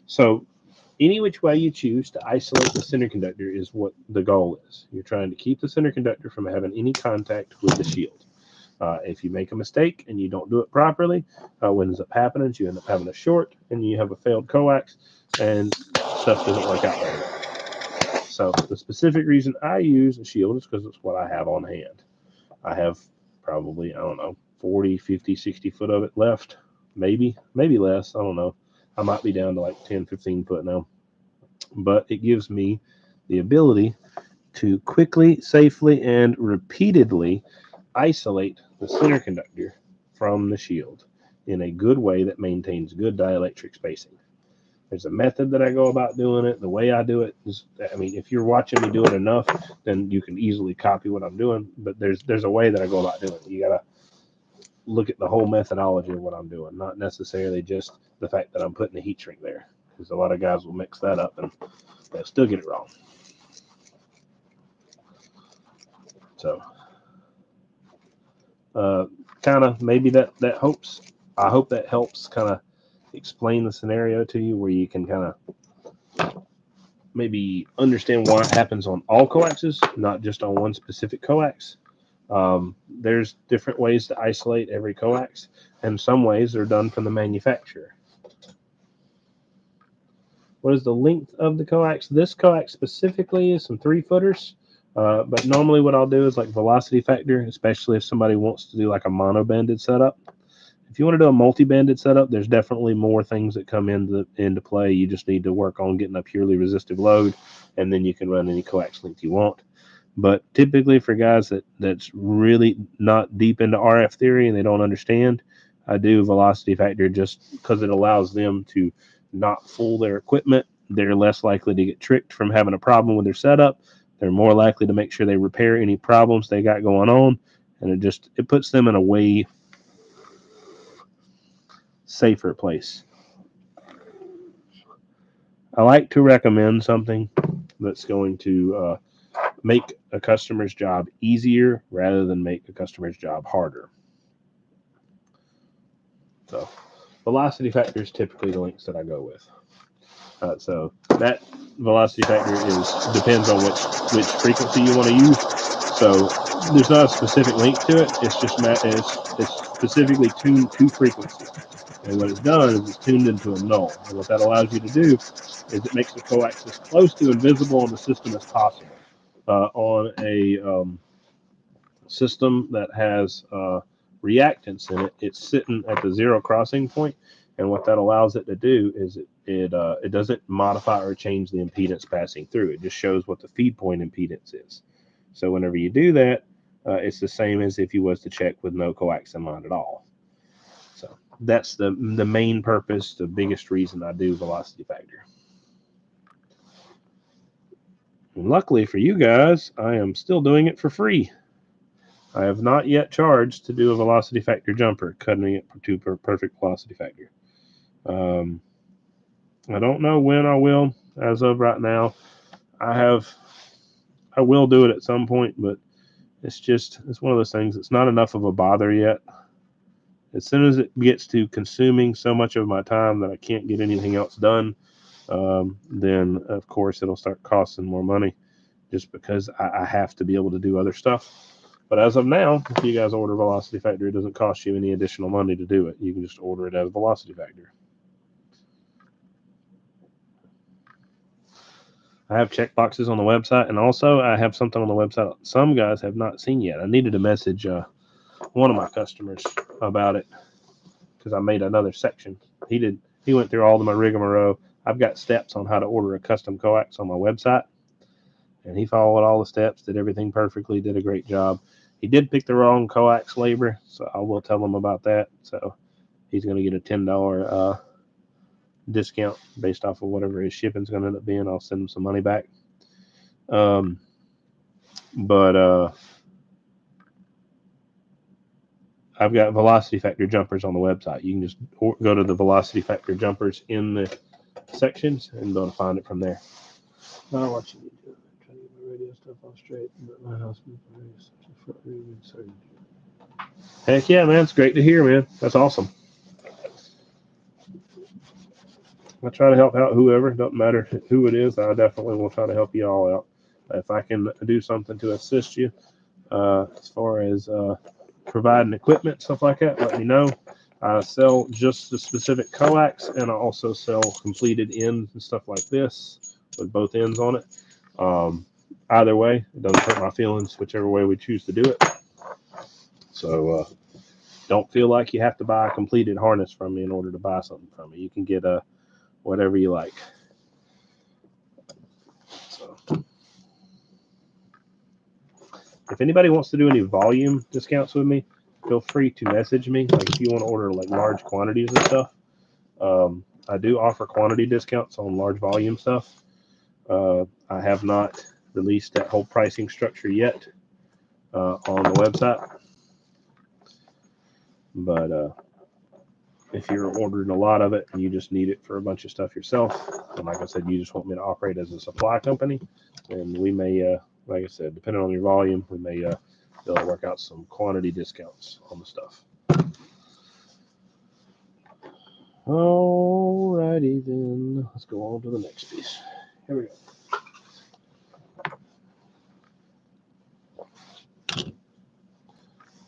So any which way you choose to isolate the center conductor is what the goal is. You're trying to keep the center conductor from having any contact with the shield. If you make a mistake and you don't do it properly, what ends up happening is you end up having a short and you have a failed coax, and stuff doesn't work out very well. So the specific reason I use a shield is because it's what I have on hand. I have probably, I don't know, 40, 50, 60 foot of it left. Maybe less. I don't know. I might be down to like 10, 15 foot now. But it gives me the ability to quickly, safely, and repeatedly isolate the center conductor from the shield in a good way that maintains good dielectric spacing. There's a method that I go about doing it. The way I do it is, I mean, if you're watching me do it enough, then you can easily copy what I'm doing. But there's a way that I go about doing it. You gotta look at the whole methodology of what I'm doing, not necessarily just the fact that I'm putting a heat shrink there, because a lot of guys will mix that up and they'll still get it wrong. So, kind of maybe that hopes. I hope that helps kind of explain the scenario to you, where you can kind of maybe understand why it happens on all coaxes, not just on one specific coax. There's different ways to isolate every coax, and some ways are done from the manufacturer. What is the length of the coax? This coax specifically is some 3-footers. But normally what I'll do is like velocity factor, especially if somebody wants to do like a mono-banded setup. If you want to do a multi-banded setup, there's definitely more things that come into play. You just need to work on getting a purely resistive load, and then you can run any coax length you want. But typically for guys that's really not deep into RF theory and they don't understand, I do velocity factor just because it allows them to not fool their equipment. They're less likely to get tricked from having a problem with their setup. They're more likely to make sure they repair any problems they got going on, and it puts them in a way safer place. I like to recommend something that's going to make a customer's job easier rather than make a customer's job harder. So velocity factor is typically the links that I go with. So that velocity factor depends on which frequency you want to use. So there's not a specific link to it. It's just it's specifically tuned to frequency. And what it's done is it's tuned into a null. And what that allows you to do is it makes the coax as close to invisible on the system as possible. On a system that has reactance in it, it's sitting at the zero crossing point, and what that allows it to do is it doesn't modify or change the impedance passing through. It just shows what the feed point impedance is. So whenever you do that, it's the same as if you was to check with no coax in line at all. So that's the main purpose, the biggest reason I do velocity factor. And luckily for you guys, I am still doing it for free. I have not yet charged to do a velocity factor jumper, cutting it to perfect velocity factor. I don't know when I will. As of right now, I will do it at some point, but it's one of those things. It's not enough of a bother yet. As soon as it gets to consuming so much of my time that I can't get anything else done, then of course it'll start costing more money, just because I have to be able to do other stuff. But as of now, if you guys order velocity factor, it doesn't cost you any additional money to do it. You can just order it as velocity factor. I have checkboxes on the website, and also I have something on the website some guys have not seen yet. I needed to message one of my customers about it because I made another section. He went through all of my rigmarole. I've got steps on how to order a custom coax on my website, and he followed all the steps, did everything perfectly, did a great job. He did pick the wrong coax labor, so I will tell him about that. So he's going to get a $10 discount based off of whatever his shipping's going to end up being. I'll send him some money back. But I've got velocity factor jumpers on the website. You can just go to the velocity factor jumpers in the sections and go to find it from there. Now what you need to do. straight. Heck yeah, man! It's great to hear, man. That's awesome. I try to help out whoever. Doesn't matter who it is. I definitely will try to help you all out. If I can do something to assist you, as far as providing equipment, stuff like that, let me know. I sell just the specific coax, and I also sell completed ends and stuff like this with both ends on it. Either way, it doesn't hurt my feelings, whichever way we choose to do it. So don't feel like you have to buy a completed harness from me in order to buy something from me. You can get whatever you like. So if anybody wants to do any volume discounts with me, feel free to message me. Like if you want to order like large quantities of stuff, I do offer quantity discounts on large volume stuff. I have not released that whole pricing structure yet on the website, but if you're ordering a lot of it and you just need it for a bunch of stuff yourself, and like I said, you just want me to operate as a supply company, then we may, like I said, depending on your volume, we may be able to work out some quantity discounts on the stuff. Alrighty then, let's go on to the next piece. Here we go.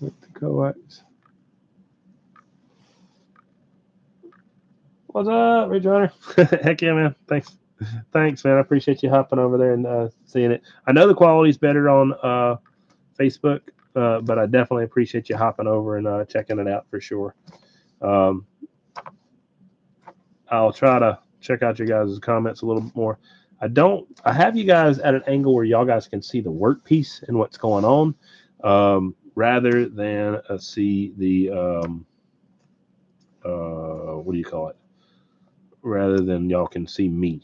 With the coax. What's up, Ridge Runner? Heck yeah, man. Thanks, man. I appreciate you hopping over there and seeing it. I know the quality's better on Facebook, but I definitely appreciate you hopping over and checking it out for sure. I'll try to check out your guys' comments a little bit more. I have you guys at an angle where y'all guys can see the workpiece and what's going on, rather than see the what do you call it? Rather than y'all can see me.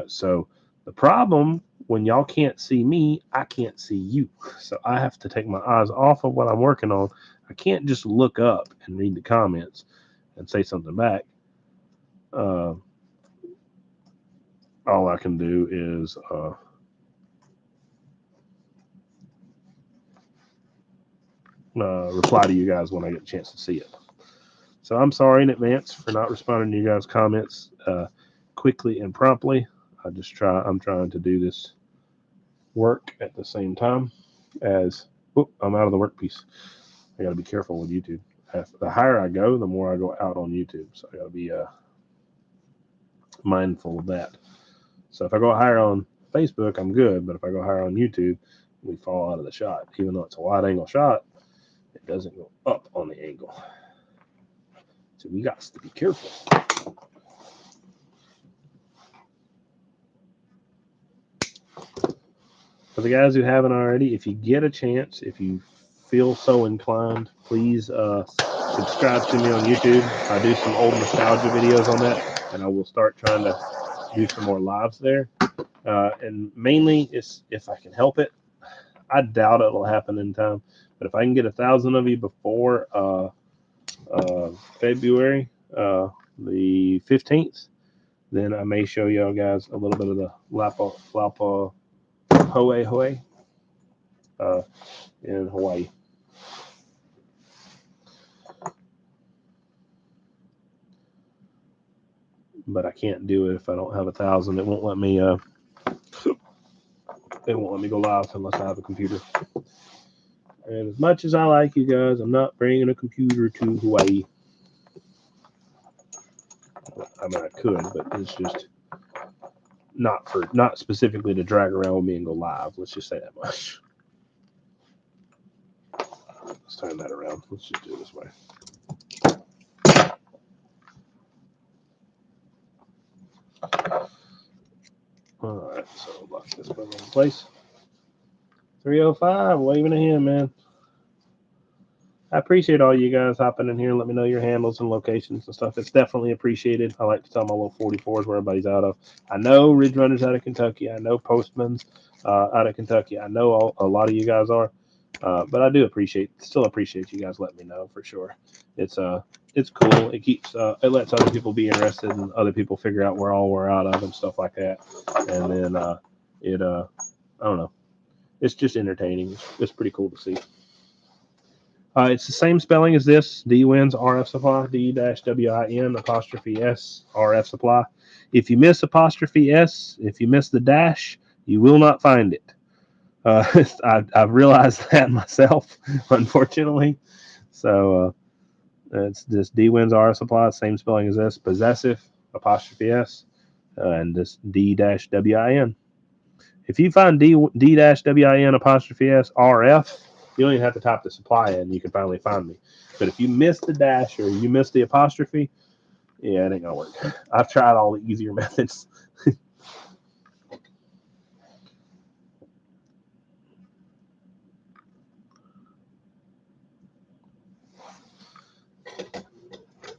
So the problem when y'all can't see me, I can't see you. So I have to take my eyes off of what I'm working on. I can't just look up and read the comments and say something back. All I can do is reply to you guys when I get a chance to see it. So I'm sorry in advance for not responding to you guys' comments quickly and promptly. I'm trying to do this work at the same time as I'm out of the workpiece. I got to be careful with YouTube. The higher I go, the more I go out on YouTube. So I got to be mindful of that. So if I go higher on Facebook, I'm good. But if I go higher on YouTube, we fall out of the shot. Even though it's a wide angle shot, it doesn't go up on the angle. So we got to be careful. For the guys who haven't already, if you get a chance, if you feel so inclined, please subscribe to me on YouTube. I do some old nostalgia videos on that, and I will start trying to do some more lives there. And mainly, it's if I can help it. I doubt it'll happen in time, but if I can get 1,000 of you before February the 15th, then I may show y'all guys a little bit of the Lapa Hoe in Hawaii. But I can't do it if I don't have 1,000. It won't let me. It won't let me go live unless I have a computer. And as much as I like you guys, I'm not bringing a computer to Hawaii. I mean, I could, but it's just not specifically to drag around with me and go live. Let's just say that much. Let's turn that around. Let's just do it this way. All right, so lock this button in place. 305, waving a hand, man. I appreciate all you guys hopping in here and let me know your handles and locations and stuff. It's definitely appreciated. I like to tell my little 44s where everybody's out of. I know Ridge Runners out of Kentucky. I know Postman's out of Kentucky. I know a lot of you guys are, but I do still appreciate you guys letting me know for sure. It's cool. It keeps it lets other people be interested and other people figure out where all we're out of and stuff like that. And then I don't know. it's just entertaining. It's pretty cool to see. It's the same spelling as this. D-Wins RF Supply, D-WIN apostrophe S RF Supply. If you miss apostrophe S, if you miss the dash, you will not find it. I've realized that myself, unfortunately. So it's this D-Wins RF Supply, same spelling as this, possessive apostrophe S, and this D-WIN. If you find D-WIN apostrophe S RF, you don't even have to type the supply in. You can finally find me. But if you miss the dash or you miss the apostrophe, yeah, it ain't gonna work. I've tried all the easier methods.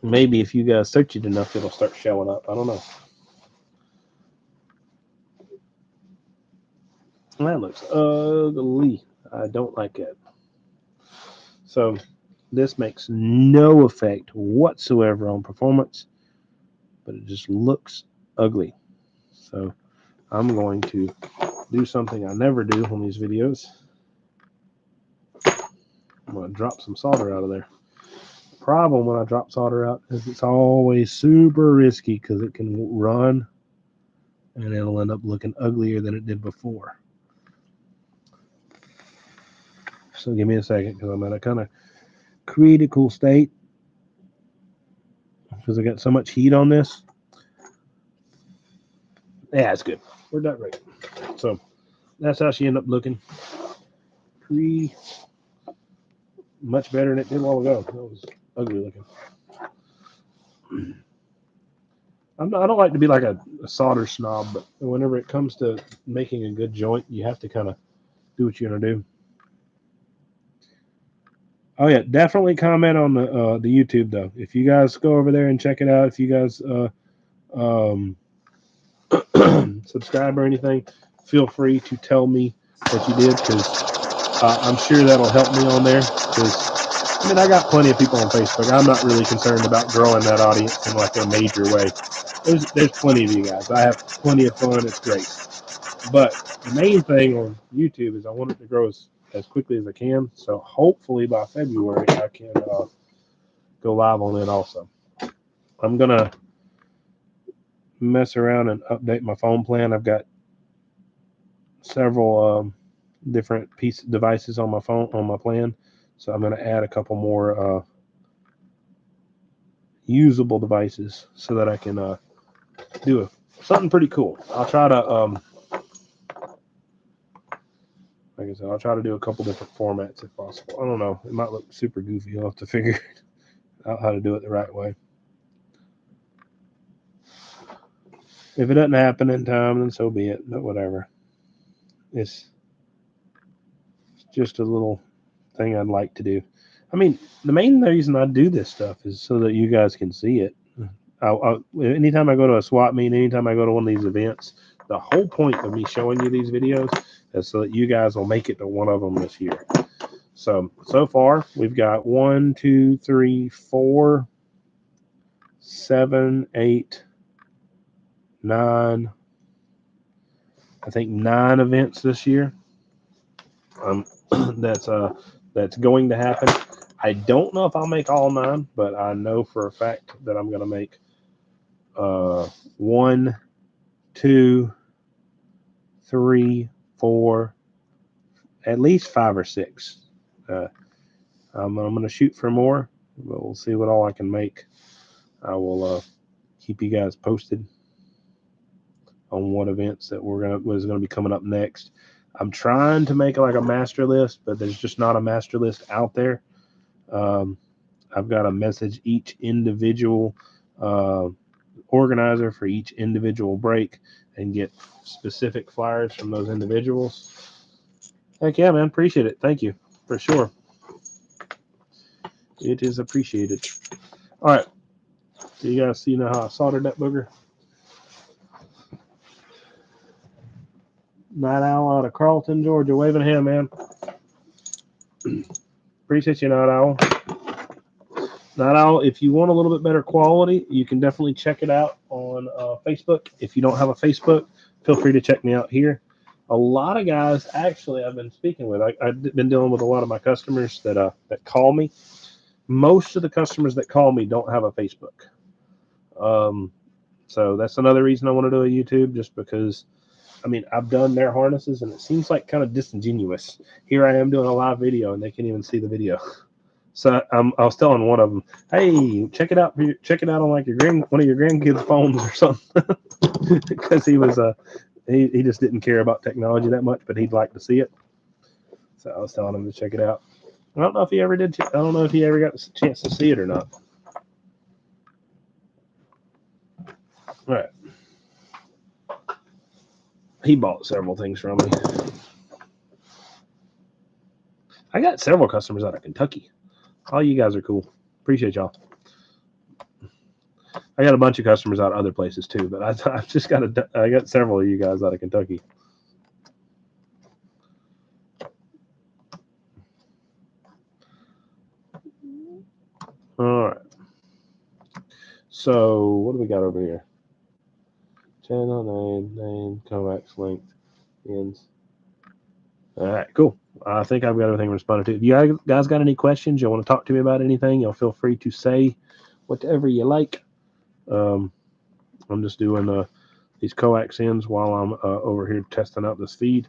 Maybe if you guys search it enough, it'll start showing up. I don't know. That looks ugly. I don't like it. So this makes no effect whatsoever on performance, but it just looks ugly. So I'm going to do something I never do on these videos. I'm going to drop some solder out of there. The problem when I drop solder out is it's always super risky because it can run and it'll end up looking uglier than it did before. So give me a second because I'm at a kind of critical state because I got so much heat on this. Yeah, it's good. We're done right. So that's how she ended up looking. Much better than it did a while ago. That was ugly looking. I don't like to be like a solder snob, but whenever it comes to making a good joint, you have to kind of do what you're gonna do. Oh yeah, definitely comment on the YouTube though. If you guys go over there and check it out, if you guys subscribe or anything, feel free to tell me what you did because I'm sure that'll help me on there. Because I mean, I got plenty of people on Facebook. I'm not really concerned about growing that audience in like a major way. There's plenty of you guys. I have plenty of fun. It's great. But the main thing on YouTube is I want it to grow as quickly as I can. So hopefully by February I can go live on it also. I'm gonna mess around and update my phone plan. I've got several different devices on my phone on my plan, so I'm gonna add a couple more usable devices so that I can do something pretty cool. I'll try to like I said, I'll try to do a couple different formats if possible. I don't know. It might look super goofy. I'll have to figure out how to do it the right way. If it doesn't happen in time, then so be it. But whatever. It's just a little thing I'd like to do. I mean, the main reason I do this stuff is so that you guys can see it. Anytime I go to a swap meet, anytime I go to one of these events, the whole point of me showing you these videos is so that you guys will make it to one of them this year. So far, we've got 1, 2, 3, 4, 7, 8, 9. I think 9 events this year. That's going to happen. I don't know if I'll make all 9, but I know for a fact that I'm going to make 1, 2, 3, 4, at least 5 or 6. I'm going to shoot for more, but we'll see what all I can make. I will keep you guys posted on what events that was going to be coming up next. I'm trying to make like a master list, but there's just not a master list out there. I've got to message each individual organizer for each individual break and get specific flyers from those individuals. Heck yeah, man. Appreciate it. Thank you for sure. It is appreciated. All right. So you guys see now how I soldered that booger? Night Owl out of Carlton, Georgia. Waving a hand, man. Appreciate you, Night Owl. Night Owl, if you want a little bit better quality, you can definitely check it out on Facebook. If you don't have a Facebook, feel free to check me out here. a lot of guys actually I've been speaking with. I've been dealing with a lot of my customers that call me. Most of the customers that call me don't have a Facebook. So that's another reason I want to do a YouTube, just because I mean I've done their harnesses and it seems like kind of disingenuous. Here I am doing a live video and they can't even see the video. So I was telling one of them, "Hey, check it out! Check it out on like one of your grandkids' phones or something," because he just didn't care about technology that much, but he'd like to see it. So I was telling him to check it out. I don't know if he ever did. I don't know if he ever got the chance to see it or not. All right. He bought several things from me. I got several customers out of Kentucky. All you guys are cool. Appreciate y'all. I got a bunch of customers out of other places too, but I've just I got several of you guys out of Kentucky. All right. So what do we got over here? Channel name, coax length, ends. All right, cool. I think I've got everything responded to. If you guys got any questions, you want to talk to me about anything, you'll feel free to say whatever you like. I'm just doing these coax ends while I'm over here testing out this feed.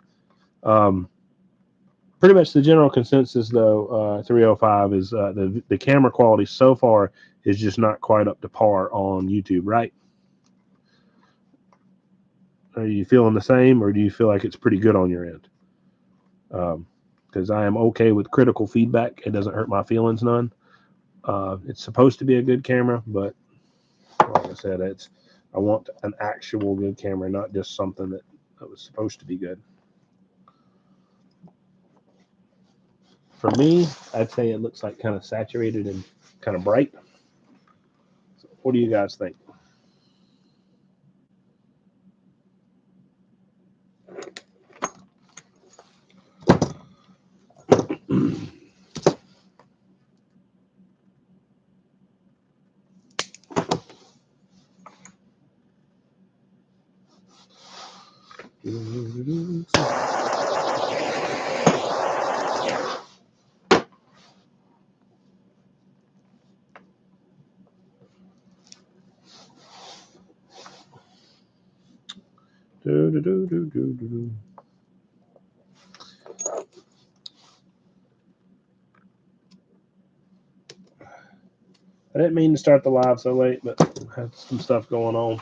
Pretty much the general consensus, though, 305 is the camera quality so far is just not quite up to par on YouTube, right? Are you feeling the same, or do you feel like it's pretty good on your end? Because I am okay with critical feedback. It doesn't hurt my feelings none. It's supposed to be a good camera, but like I said, I want an actual good camera, not just something that was supposed to be good. For me, I'd say it looks like kind of saturated and kind of bright. So what do you guys think? I didn't mean to start the live so late, but I had some stuff going on.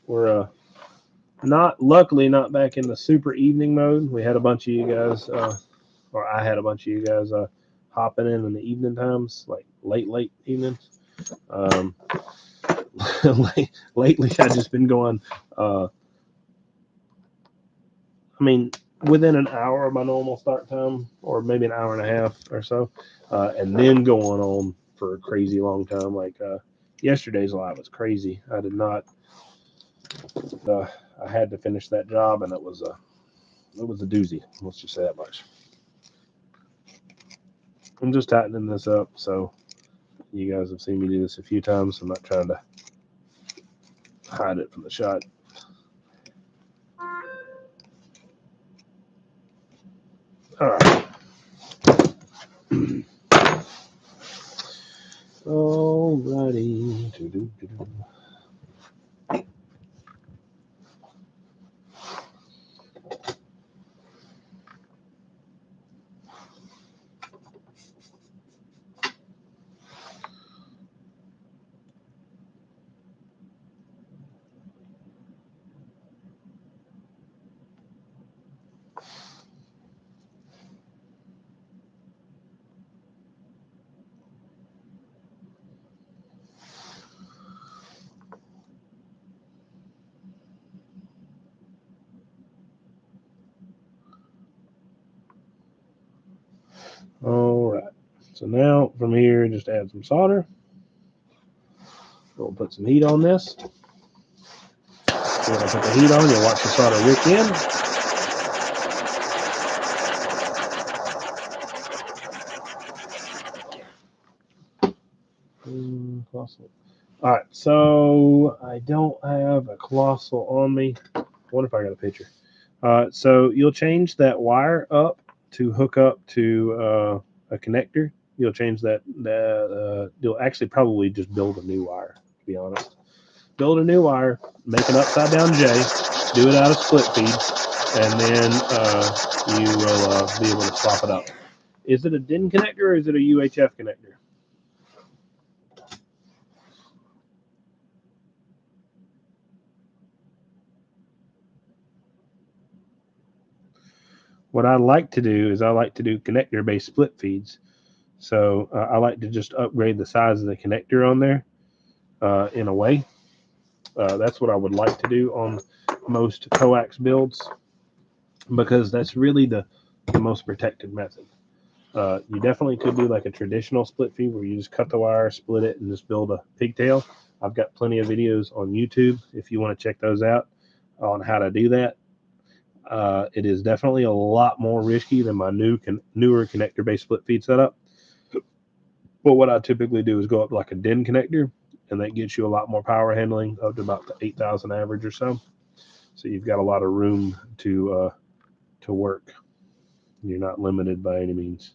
We're luckily not back in the super evening mode. We had a bunch of you guys, or I had a bunch of you guys hopping in the evening times, like late evenings. Lately, I've just been going. I mean, within an hour of my normal start time, or maybe an hour and a half or so, and then going on for a crazy long time. Like yesterday's live was crazy. I did not. I had to finish that job, and it was a doozy. Let's just say that much. I'm just tightening this up, so you guys have seen me do this a few times. I'm not trying to hide it from the shot. All right. Alrighty. All right. So now from here, just add some solder. We'll put some heat on this. When I put the heat on, you'll watch the solder wick in. Colossal. All right, so I don't have a colossal on me. I wonder if I got a picture. So you'll change that wire up to hook up to a connector. You'll change that. You'll actually probably just build a new wire. To be honest, build a new wire, make an upside down J, do it out of split feeds, and then you will be able to swap it up. Is it a DIN connector or is it a UHF connector? What I like to do is I like to do connector-based split feeds. So I like to just upgrade the size of the connector on there in a way. That's what I would like to do on most coax builds because that's really the most protected method. You definitely could do like a traditional split feed where you just cut the wire, split it, and just build a pigtail. I've got plenty of videos on YouTube if you want to check those out on how to do that. It is definitely a lot more risky than my newer connector-based split feed setup. But what I typically do is go up like a DIN connector, and that gets you a lot more power handling, up to about the 8,000 average or so. So you've got a lot of room to work. You're not limited by any means.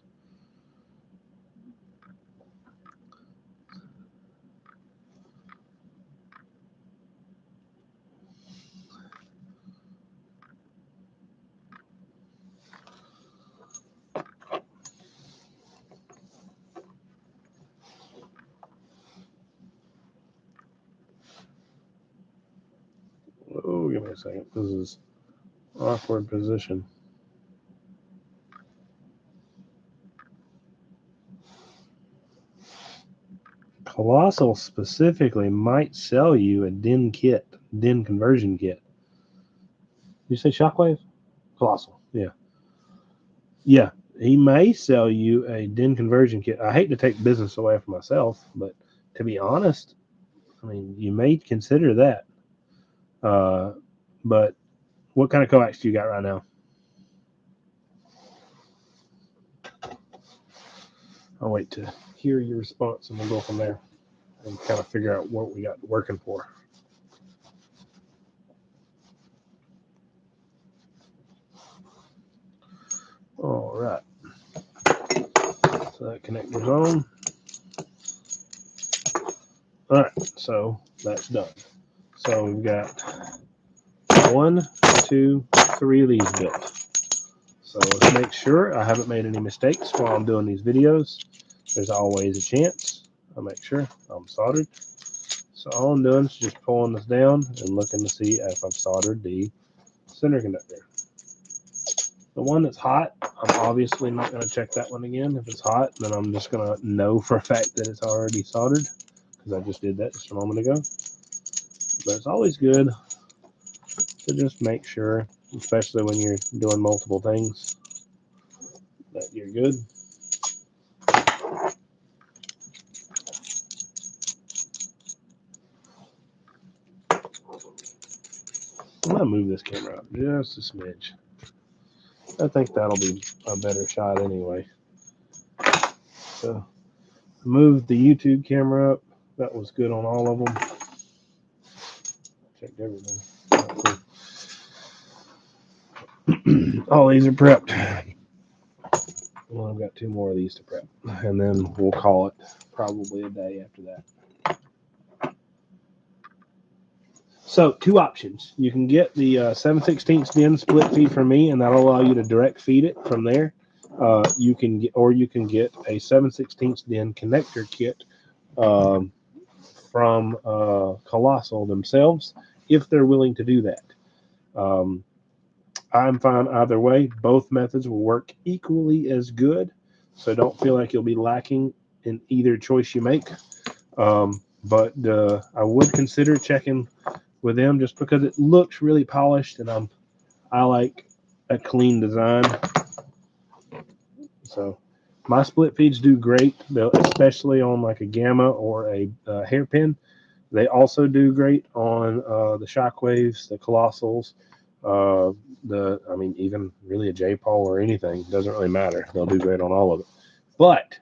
Oh, give me a second. This is awkward position. Colossal specifically might sell you a DIN kit, DIN conversion kit. Did you say Shockwave? Colossal, yeah. Yeah, he may sell you a DIN conversion kit. I hate to take business away from myself, but to be honest, I mean, you may consider that. But what kind of coax do you got right now? I'll wait to hear your response and we'll go from there and kind of figure out what we got working for. All right. So that connector's on. All right. So that's done. So we've got 1, 2, 3 of these built. So let's make sure I haven't made any mistakes while I'm doing these videos. There's always a chance. I'll make sure I'm soldered. So all I'm doing is just pulling this down and looking to see if I've soldered the center conductor. The one that's hot, I'm obviously not going to check that one again. If it's hot, then I'm just going to know for a fact that it's already soldered because I just did that just a moment ago. But it's always good to just make sure, especially when you're doing multiple things, that you're good. I'm going to move this camera up just a smidge. I think that'll be a better shot anyway. So moved the YouTube camera up. That was good on all of them. Checked everything. All these are prepped. Well, I've got 2 more of these to prep, and then we'll call it probably a day after that. So 2 options. You can get the 7/16 DIN split feed from me, and that'll allow you to direct feed it from there. You can get a 7/16 DIN connector kit from Colossal themselves if they're willing to do that. I'm fine either way. Both methods will work equally as good, so don't feel like you'll be lacking in either choice you make. But I would consider checking with them just because it looks really polished, and I like a clean design. So my split feeds do great, especially on like a Gamma or a hairpin. They also do great on the Shockwaves, the Colossals, even really a J-Pole or anything. Doesn't really matter. They'll do great on all of it. But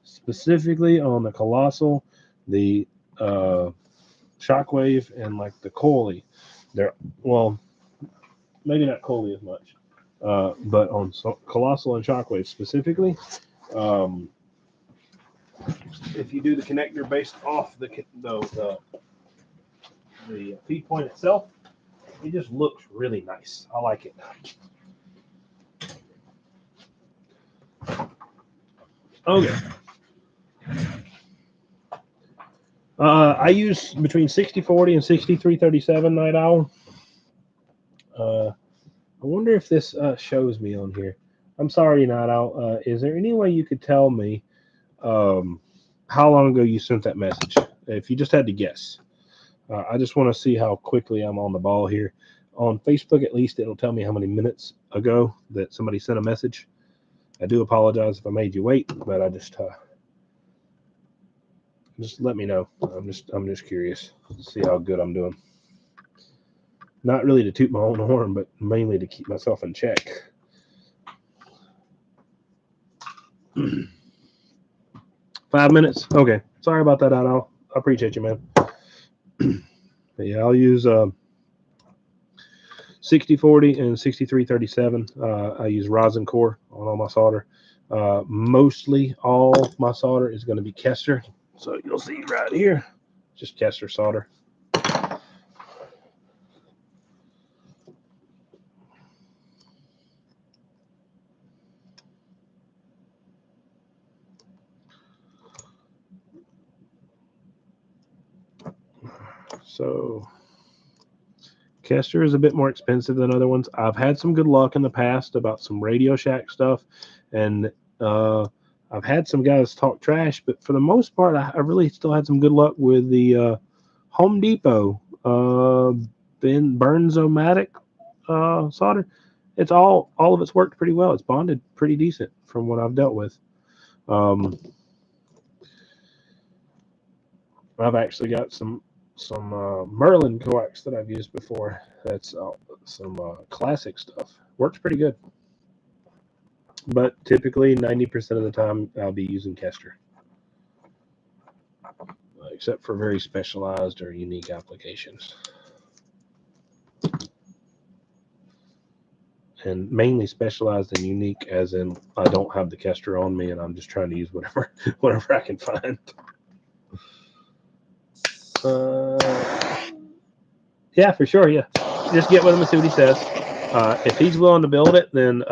specifically on the Colossal, the Shockwave, and like the Coley, maybe not Coley as much, but on Colossal and Shockwave specifically, if you do the connector based off the feed point itself, it just looks really nice. I like it. Okay. I use between 6040 and 6337 Night Owl. I wonder if this shows me on here. I'm sorry, Night Owl. Is there any way you could tell me how long ago you sent that message? If you just had to guess. I just want to see how quickly I'm on the ball here. On Facebook, at least, it'll tell me how many minutes ago that somebody sent a message. I do apologize if I made you wait, but I just let me know. I'm just curious. See how good I'm doing. Not really to toot my own horn, but mainly to keep myself in check. 5 minutes. Okay. Sorry about that, Al. I appreciate you, man. But yeah, I'll use 6040 and 6337. I use rosin core on all my solder. Mostly all my solder is going to be Kester. So you'll see right here, just Kester solder. So Kester is a bit more expensive than other ones. I've had some good luck in the past about some Radio Shack stuff, and I've had some guys talk trash, but for the most part, I really still had some good luck with the Home Depot Burnzomatic solder. It's all of it's worked pretty well. It's bonded pretty decent from what I've dealt with. I've actually got some Merlin coax that I've used before. That's some classic stuff. Works pretty good. But typically 90% of the time I'll be using Kester. Except for very specialized or unique applications. And mainly specialized and unique as in I don't have the Kester on me and I'm just trying to use whatever I can find. Yeah, for sure. Yeah, just get with him and see what he says. If he's willing to build it, then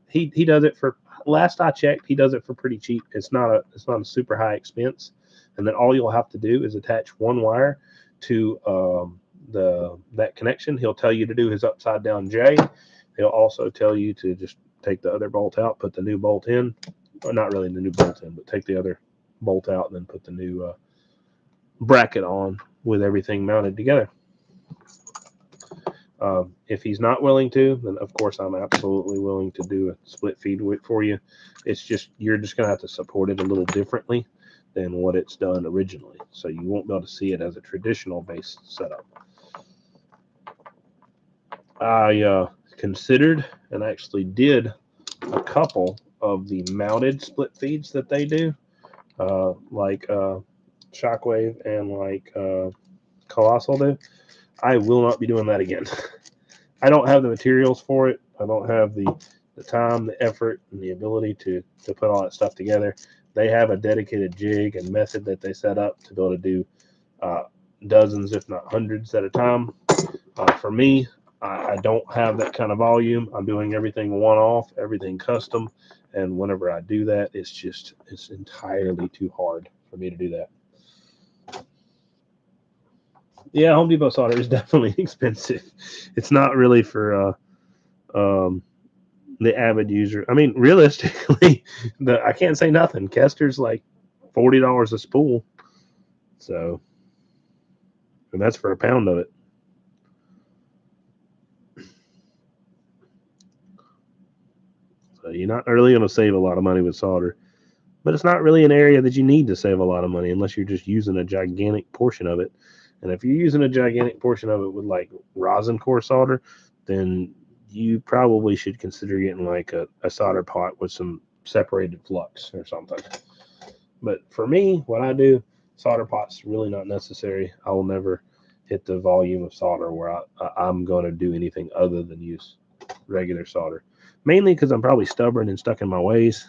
he does it for. Last I checked, he does it for pretty cheap. It's not a super high expense, and then all you'll have to do is attach one wire to that connection. He'll tell you to do his upside down J. He'll also tell you to just take the other bolt out, put the new bolt in, or not really the new bolt in, but take the other bolt out and then put the new bracket on with everything mounted together. If he's not willing to, then of course I'm absolutely willing to do a split feed for you. It's just you're just going to have to support it a little differently than what it's done originally. So you won't be able to see it as a traditional base setup. I considered and actually did a couple of the mounted split feeds that they do, like Shockwave and like Colossal do. I will not be doing that again. I don't have the materials for it. I don't have the time, the effort, and the ability to put all that stuff together. They have a dedicated jig and method that they set up to be able to do dozens, if not hundreds at a time. For me, I don't have that kind of volume. I'm doing everything one-off, everything custom, and whenever I do that, it's entirely too hard for me to do that. Yeah, Home Depot solder is definitely expensive. It's not really for the avid user. I mean, realistically, I can't say nothing. Kester's like $40 a spool, so and that's for a pound of it. So you're not really going to save a lot of money with solder, but it's not really an area that you need to save a lot of money unless you're just using a gigantic portion of it. And if you're using a gigantic portion of it with like rosin core solder, then you probably should consider getting like a solder pot with some separated flux or something. But for me, what I do, solder pot's really not necessary. I will never hit the volume of solder where I'm going to do anything other than use regular solder, mainly because I'm probably stubborn and stuck in my ways.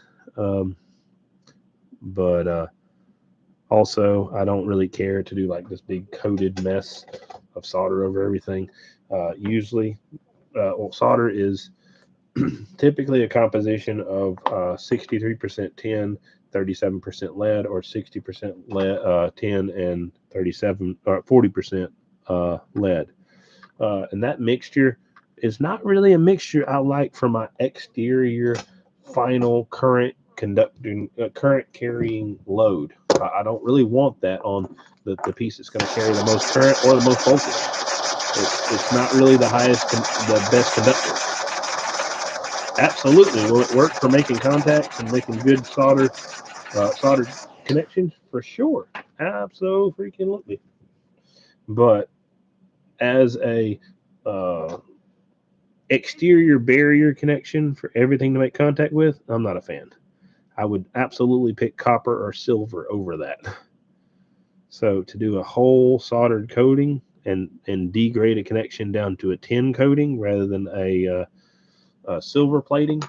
But also, I don't really care to do like this big coated mess of solder over everything. Usually, solder is typically a composition of 63% tin, 37% lead, or 60% lead, tin, and 37 or 40% lead. And that mixture is not really a mixture I like for my exterior final current current carrying load. I don't really want that on the piece that's going to carry the most current or the most voltage. It's not really the the best conductor. Absolutely, will it work for making contacts and making good soldered connections? For sure, absolutely. But as a exterior barrier connection for everything to make contact with, I'm not a fan. I would absolutely pick copper or silver over that. So to do a whole soldered coating and degrade a connection down to a tin coating rather than a silver plating,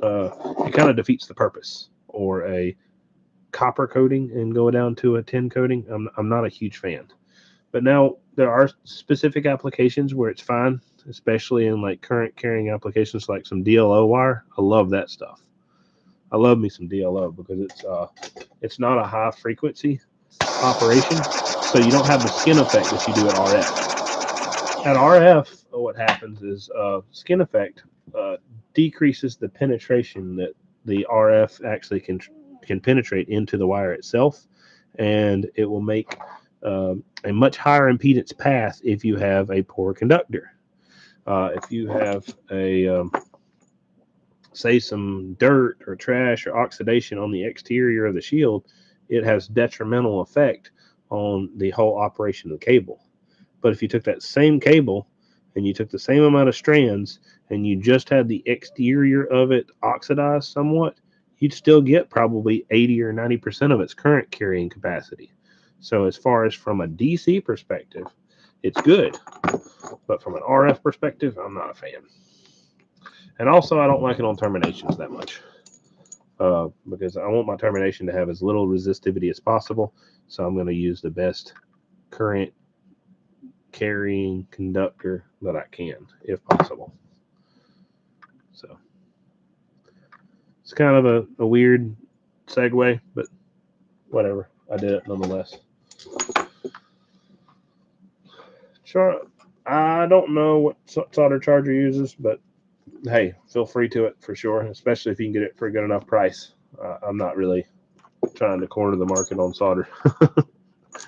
it kind of defeats the purpose. Or a copper coating and go down to a tin coating, I'm not a huge fan. But now there are specific applications where it's fine, especially in like current carrying applications like some DLO wire. I love that stuff. I love me some DLO because it's not a high frequency operation, so you don't have the skin effect that you do at RF. At RF, what happens is skin effect decreases the penetration that the RF actually can penetrate into the wire itself, and it will make a much higher impedance path if you have a poor conductor. If you have say some dirt or trash or oxidation on the exterior of the shield, it has detrimental effect on the whole operation of the cable. But if you took that same cable and you took the same amount of strands and you just had the exterior of it oxidized somewhat, you'd still get probably 80 or 90% of its current carrying capacity. So as far as from a DC perspective, it's good. But from an RF perspective, I'm not a fan. And also, I don't like it on terminations that much because I want my termination to have as little resistivity as possible. So I'm going to use the best current carrying conductor that I can, if possible. So it's kind of a weird segue, but whatever. I did it nonetheless. Sure. I don't know what solder charger uses, but hey, feel free to it for sure, especially if you can get it for a good enough price. I'm not really trying to corner the market on solder.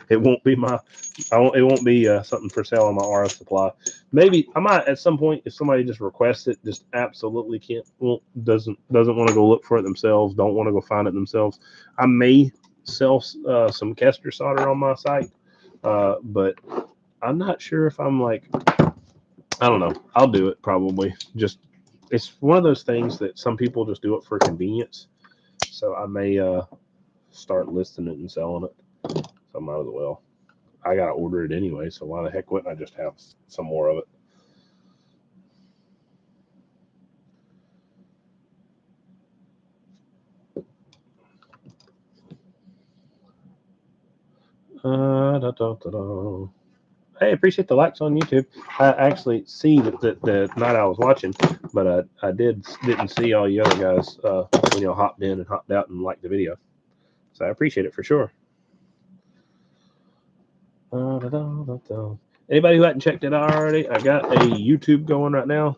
It won't be it won't be something for sale on my RF supply. Maybe I might at some point if somebody just requests it, just absolutely doesn't want to go look for it themselves, don't want to go find it themselves. I may sell some Kester solder on my site, but I'm not sure if I'm like, I don't know. I'll do it probably. Just it's one of those things that some people just do it for convenience. So I may start listing it and selling it. So I might as well. I gotta order it anyway, so why the heck wouldn't I just have some more of it? Hey, appreciate the likes on YouTube. I actually see that the night I was watching, but I didn't see all you other guys when y'all hopped in and hopped out and liked the video. So I appreciate it for sure. Anybody who hadn't checked it out already, I got a YouTube going right now.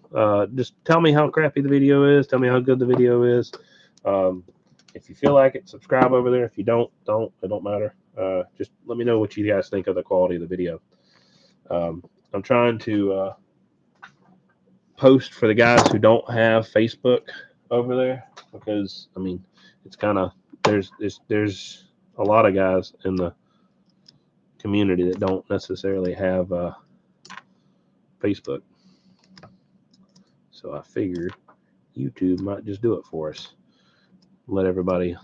Just tell me how crappy the video is. Tell me how good the video is. If you feel like it, subscribe over there. If you don't. It don't matter. Just let me know what you guys think of the quality of the video. I'm trying to post for the guys who don't have Facebook over there because I mean it's kind of there's a lot of guys in the community that don't necessarily have Facebook. So I figured YouTube might just do it for us. Let everybody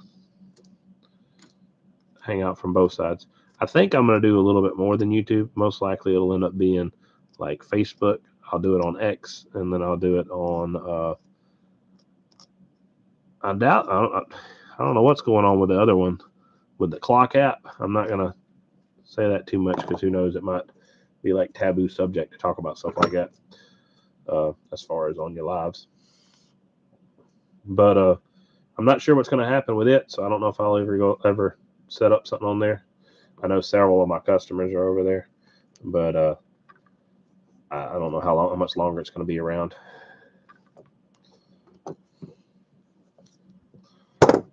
hang out from both sides. I think I'm going to do a little bit more than YouTube. Most likely it'll end up being like Facebook. I'll do it on X, and then I'll do it on. I don't know what's going on with the other one, with the clock app. I'm not gonna say that too much because who knows, it might be like taboo subject to talk about stuff like that. As far as on your lives, but I'm not sure what's going to happen with it, so I don't know if I'll ever set up something on there. I know several of my customers are over there, but I don't know how much longer it's going to be around.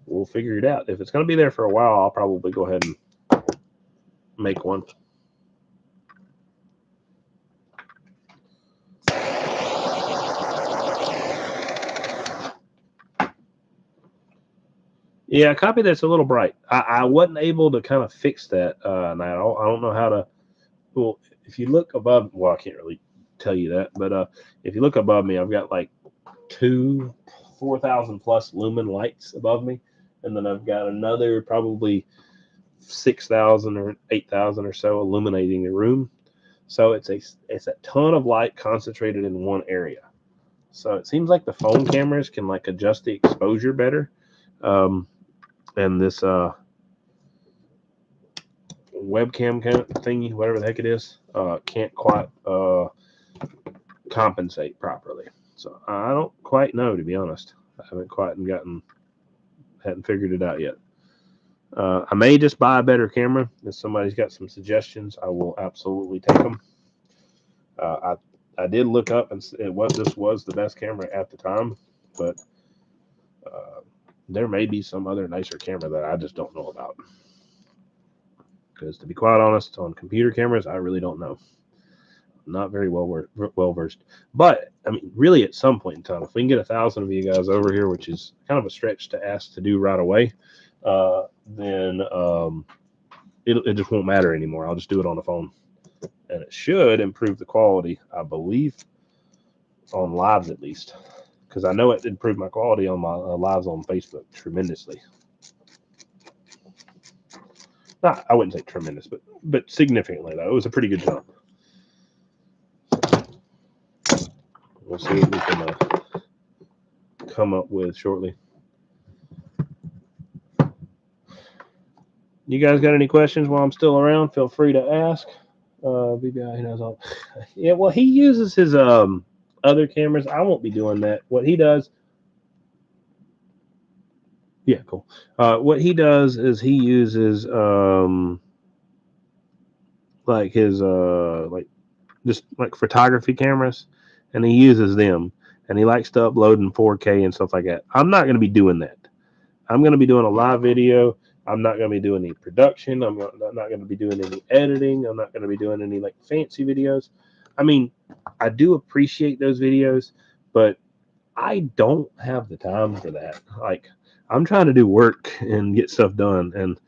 We'll figure it out. If it's going to be there for a while, I'll probably go ahead and make one. Yeah, copy that's a little bright. I wasn't able to kind of fix that, and I don't know how to. Well, if you look above, well, I can't really tell you that, but if you look above me, I've got like 4,000 plus lumen lights above me, and then I've got another probably 6,000 or 8,000 or so illuminating the room. So it's a ton of light concentrated in one area. So it seems like the phone cameras can like adjust the exposure better. And this webcam kind of thingy, whatever the heck it is, can't quite compensate properly. So I don't quite know, to be honest. I hadn't figured it out yet. I may just buy a better camera. If somebody's got some suggestions, I will absolutely take them. I did look up, and this was the best camera at the time, but there may be some other nicer camera that I just don't know about. Because to be quite honest, on computer cameras, I really don't know. I'm not very well versed. But I mean, really, at some point in time, if we can get 1,000 of you guys over here, which is kind of a stretch to ask to do right away, then it just won't matter anymore. I'll just do it on the phone, and it should improve the quality, I believe, on lives at least, because I know it improved my quality on my lives on Facebook tremendously. Not, I wouldn't say tremendous, but significantly though. It was a pretty good jump. We'll see what we can come up with shortly. You guys got any questions while I'm still around? Feel free to ask. BBI, he knows all. Yeah, well, he uses his other cameras. I won't be doing that. What he does. Yeah, cool. What he does is he uses like his like just like photography cameras, and he uses them, and he likes to upload in 4K and stuff like that. I'm not going to be doing that. I'm going to be doing a live video. I'm not going to be doing any production. I'm not going to be doing any editing. I'm not going to be doing any like fancy videos. I mean, I do appreciate those videos, but I don't have the time for that. Like, I'm trying to do work and get stuff done, and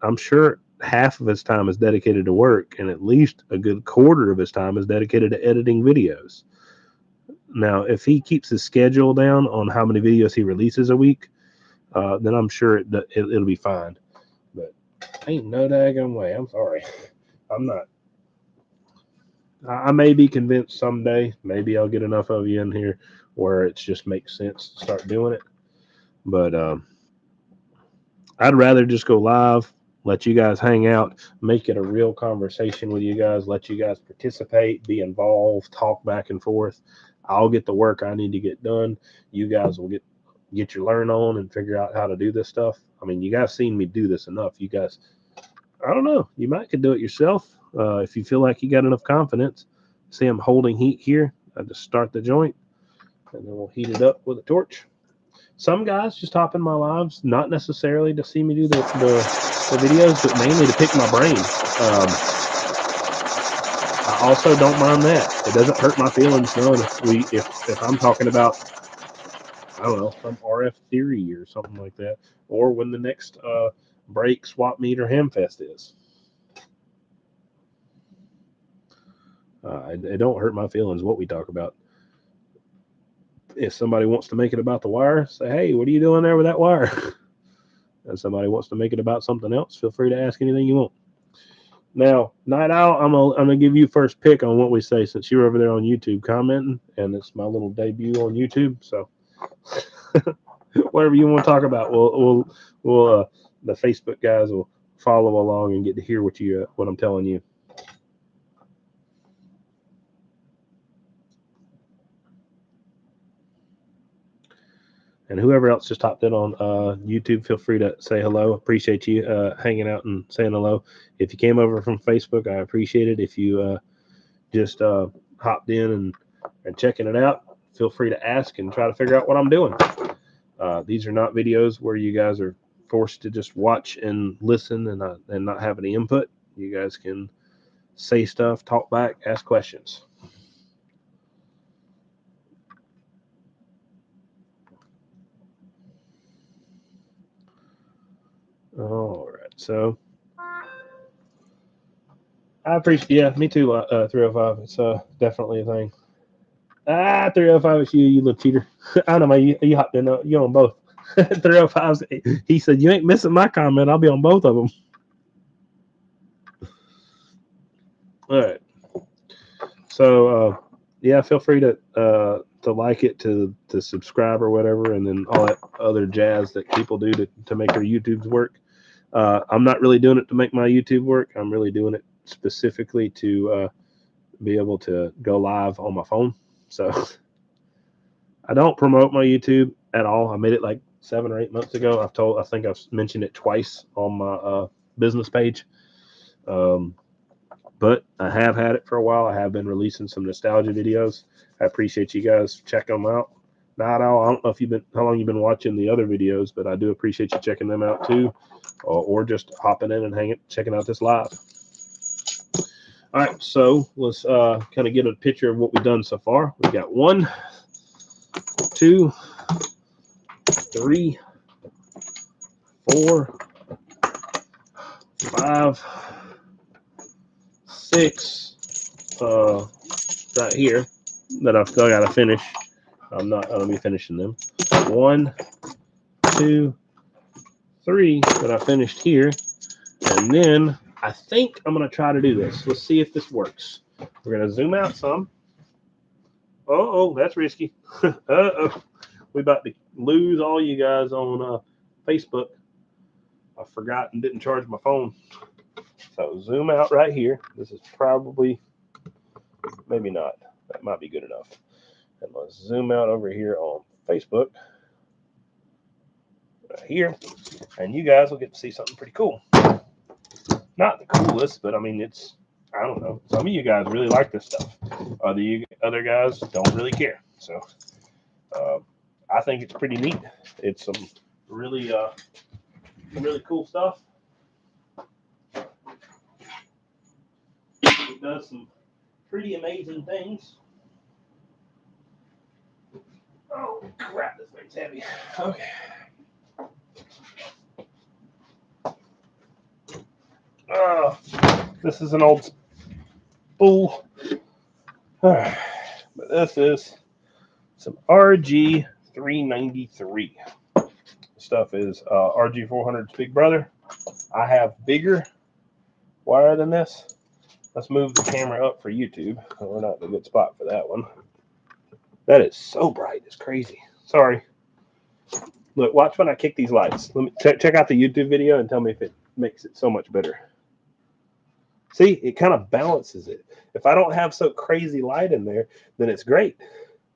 I'm sure half of his time is dedicated to work, and at least a good quarter of his time is dedicated to editing videos. Now, if he keeps his schedule down on how many videos he releases a week, then I'm sure it'll be fine. But ain't no daggone way. I'm sorry. I'm not. I may be convinced someday. Maybe I'll get enough of you in here where it just makes sense to start doing it. But I'd rather just go live, let you guys hang out, make it a real conversation with you guys, let you guys participate, be involved, talk back and forth. I'll get the work I need to get done. You guys will get your learn on and figure out how to do this stuff. I mean, you guys seen me do this enough. You guys, I don't know, you might could do it yourself if you feel like you got enough confidence. See, I'm holding heat here. I just start the joint, and then we'll heat it up with a torch. Some guys just hop in my lives, not necessarily to see me do the videos, but mainly to pick my brain. I also don't mind that. It doesn't hurt my feelings knowing if I'm talking about, I don't know, some RF theory or something like that, or when the next break, swap meet, or hamfest is. It don't hurt my feelings what we talk about. If somebody wants to make it about the wire, say, hey, what are you doing there with that wire? And somebody wants to make it about something else, feel free to ask anything you want. Now, Night Owl, I'm gonna give you first pick on what we say since you're over there on YouTube commenting, and it's my little debut on YouTube. So, whatever you want to talk about, we'll the Facebook guys will follow along and get to hear what I'm telling you. And whoever else just hopped in on YouTube, feel free to say hello. Appreciate you hanging out and saying hello. If you came over from Facebook, I appreciate it. If you just hopped in and checking it out, feel free to ask and try to figure out what I'm doing. These are not videos where you guys are forced to just watch and listen and not have any input. You guys can say stuff, talk back, ask questions. All right, so I appreciate. Yeah, me too. 305. It's definitely a thing. 305 is you, you little cheater. I don't know, man. You hopped in. You on both. 305. He said you ain't missing my comment. I'll be on both of them. All right. So yeah, feel free to like it, to subscribe or whatever, and then all that other jazz that people do to make their YouTubes work. I'm not really doing it to make my YouTube work. I'm really doing it specifically to be able to go live on my phone. So I don't promote my YouTube at all. I made it like 7 or 8 months ago. I think I've mentioned it twice on my business page. But I have had it for a while. I have been releasing some nostalgia videos. I appreciate you guys checking them out. Not all. I don't know how long you've been watching the other videos, but I do appreciate you checking them out too, or just hopping in and checking out this live. All right, so let's kind of get a picture of what we've done so far. We got 1, 2, 3, 4, 5, 6 right here that I've still got to finish. I'm not going to be finishing them. 1, 2, 3 that I finished here, and then I think I'm going to try to do this. Let's see if this works. We're going to zoom out some. Oh, that's risky. Uh-oh. We're about to lose all you guys on Facebook. I forgot and didn't charge my phone. So zoom out right here. This is probably, maybe not. That might be good enough. And let's zoom out over here on Facebook. Right here. And you guys will get to see something pretty cool. Not the coolest, but I mean, I don't know. Some of you guys really like this stuff. Other guys don't really care. So I think it's pretty neat. It's some really cool stuff. It does some pretty amazing things. Oh crap, this thing's heavy. Okay. This is an old spool. But this is some RG-393. Stuff is RG-400's big brother. I have bigger wire than this. Let's move the camera up for YouTube. We're not in a good spot for that one. That is so bright. It's crazy. Sorry. Look, watch when I kick these lights. Let me check out the YouTube video and tell me if it makes it so much better. See, it kind of balances it. If I don't have so crazy light in there, then it's great.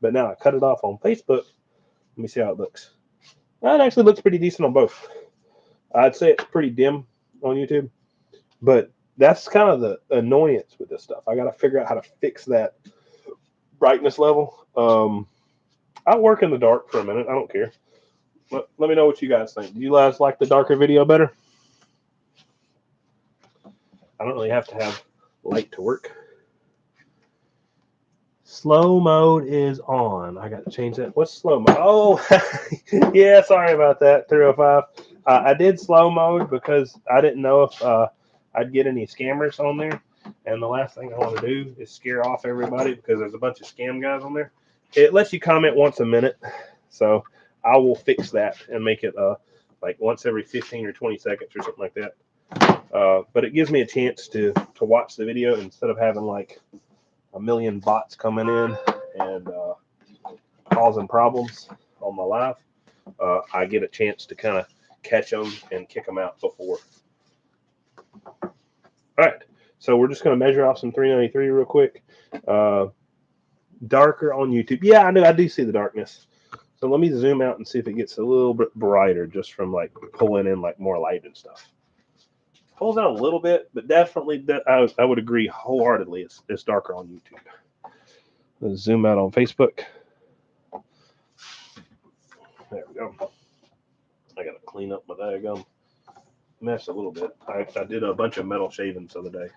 But now I cut it off on Facebook. Let me see how it looks. That actually looks pretty decent on both. I'd say it's pretty dim on YouTube, but that's kind of the annoyance with this stuff. I got to figure out how to fix that brightness level. I'll work in the dark for a minute. I don't care. Let me know what you guys think. Do you guys like the darker video better? I don't really have to have light to work. Slow mode is on. I got to change that. What's slow mode? Oh, yeah, sorry about that, 305. I did slow mode because I didn't know if I'd get any scammers on there. And the last thing I want to do is scare off everybody because there's a bunch of scam guys on there. It lets you comment once a minute. So I will fix that and make it like once every 15 or 20 seconds or something like that. But it gives me a chance to watch the video instead of having like a million bots coming in and causing problems on my live. I get a chance to kind of catch them and kick them out before. All right, so we're just going to measure off some 393 real quick. Darker on YouTube. Yeah, I do see the darkness. So let me zoom out and see if it gets a little bit brighter just from like pulling in like more light and stuff. Pulls out a little bit, but definitely I would agree wholeheartedly it's darker on YouTube. Let's zoom out on Facebook. There we go. I got to clean up my daggum mess a little bit. I did a bunch of metal shavings the other day.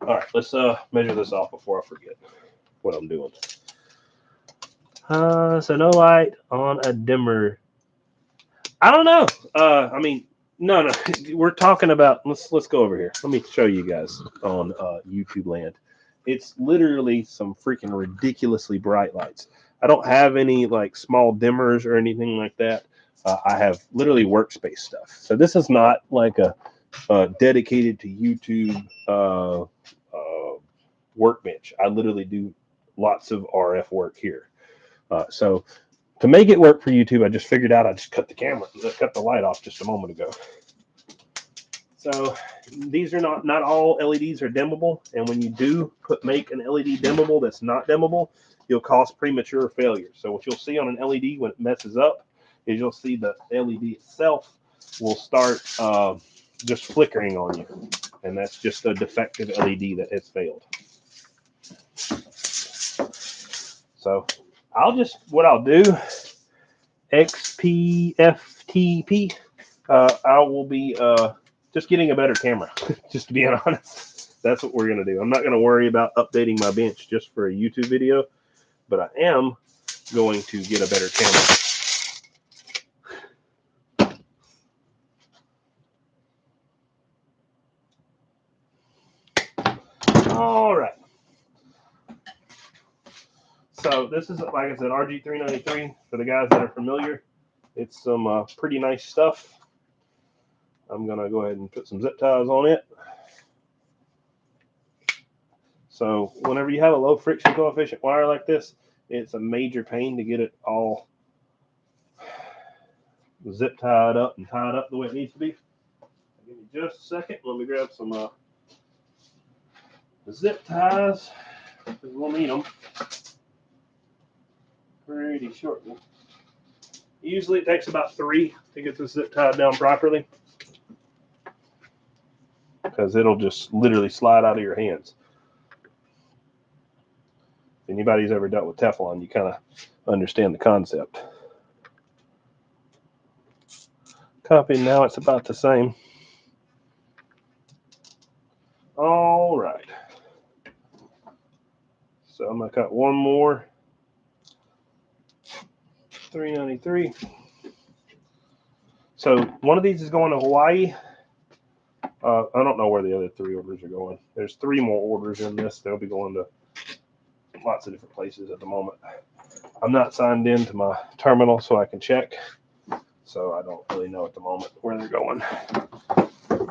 All right, let's measure this off before I forget what I'm doing. So no light on a dimmer. I don't know. I mean, no. We're talking about. Let's go over here. Let me show you guys on YouTube land. It's literally some freaking ridiculously bright lights. I don't have any like small dimmers or anything like that. I have literally workspace stuff. So this is not like a dedicated to YouTube workbench. I literally do lots of RF work here. So to make it work for YouTube, I just figured out I just cut the light off just a moment ago. So these are not all LEDs are dimmable, and when you do make an LED dimmable that's not dimmable, you'll cause premature failure. So what you'll see on an LED when it messes up is you'll see the LED itself will start just flickering on you, and that's just a defective LED that has failed. So what I'll do, XPFTP, I will be just getting a better camera, just to be honest. That's what we're going to do. I'm not going to worry about updating my bench just for a YouTube video, but I am going to get a better camera. All right. So this is, like I said, RG-393 for the guys that are familiar. It's some pretty nice stuff. I'm going to go ahead and put some zip ties on it. So whenever you have a low friction coefficient wire like this, it's a major pain to get it all zip tied up and tied up the way it needs to be. Give me just a second. Let me grab some zip ties, because we'll need them pretty shortly. Usually it takes about 3 to get this zip tied down properly, because it'll just literally slide out of your hands. If anybody's ever dealt with Teflon, you kind of understand the concept. Copy, now it's about the same. All right. So I'm going to cut one more 393. So one of these is going to Hawaii. I don't know where the other 3 orders are going. There's 3 more orders in this. They'll be going to lots of different places at the moment. I'm not signed into my terminal so I can check. So I don't really know at the moment where they're going.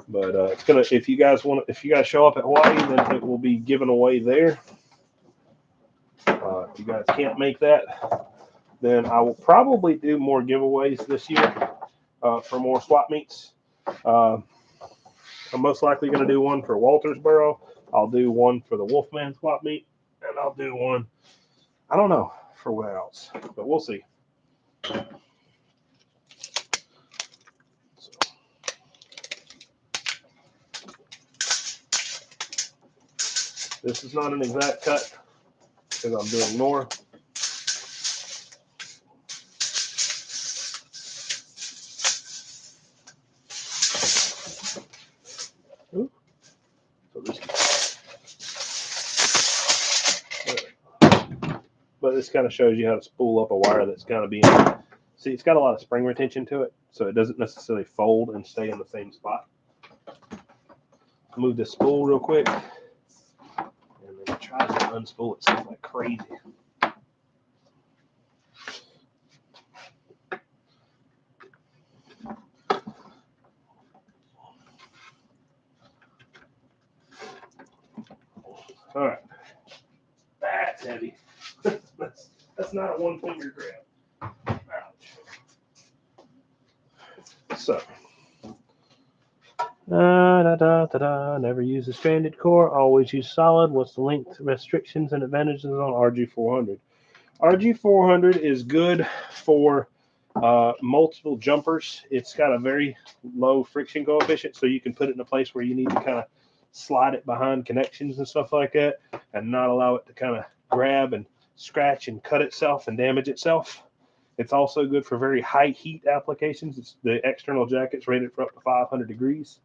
But it's gonna. If you guys show up at Hawaii, then it will be given away there. If you guys can't make that, then I will probably do more giveaways this year for more swap meets. I'm most likely going to do one for Waltersboro. I'll do one for the Wolfman swap meet, and I'll do one, I don't know, for where else, but we'll see. This is not an exact cut because I'm doing more. Ooh. So but this kind of shows you how to spool up a wire that's going to be in. See, it's got a lot of spring retention to it, so it doesn't necessarily fold and stay in the same spot. Move this spool real quick, and then it tries to unspool itself like crazy. All right. That's heavy. that's not a one finger grab. Ouch. So. Never use a stranded core. Always use solid. What's the length restrictions and advantages on RG-400? RG-400 is good for multiple jumpers. It's got a very low friction coefficient, so you can put it in a place where you need to kind of slide it behind connections and stuff like that and not allow it to kind of grab and scratch and cut itself and damage itself. It's also good for very high heat applications. The external jacket's rated for up to 500 degrees.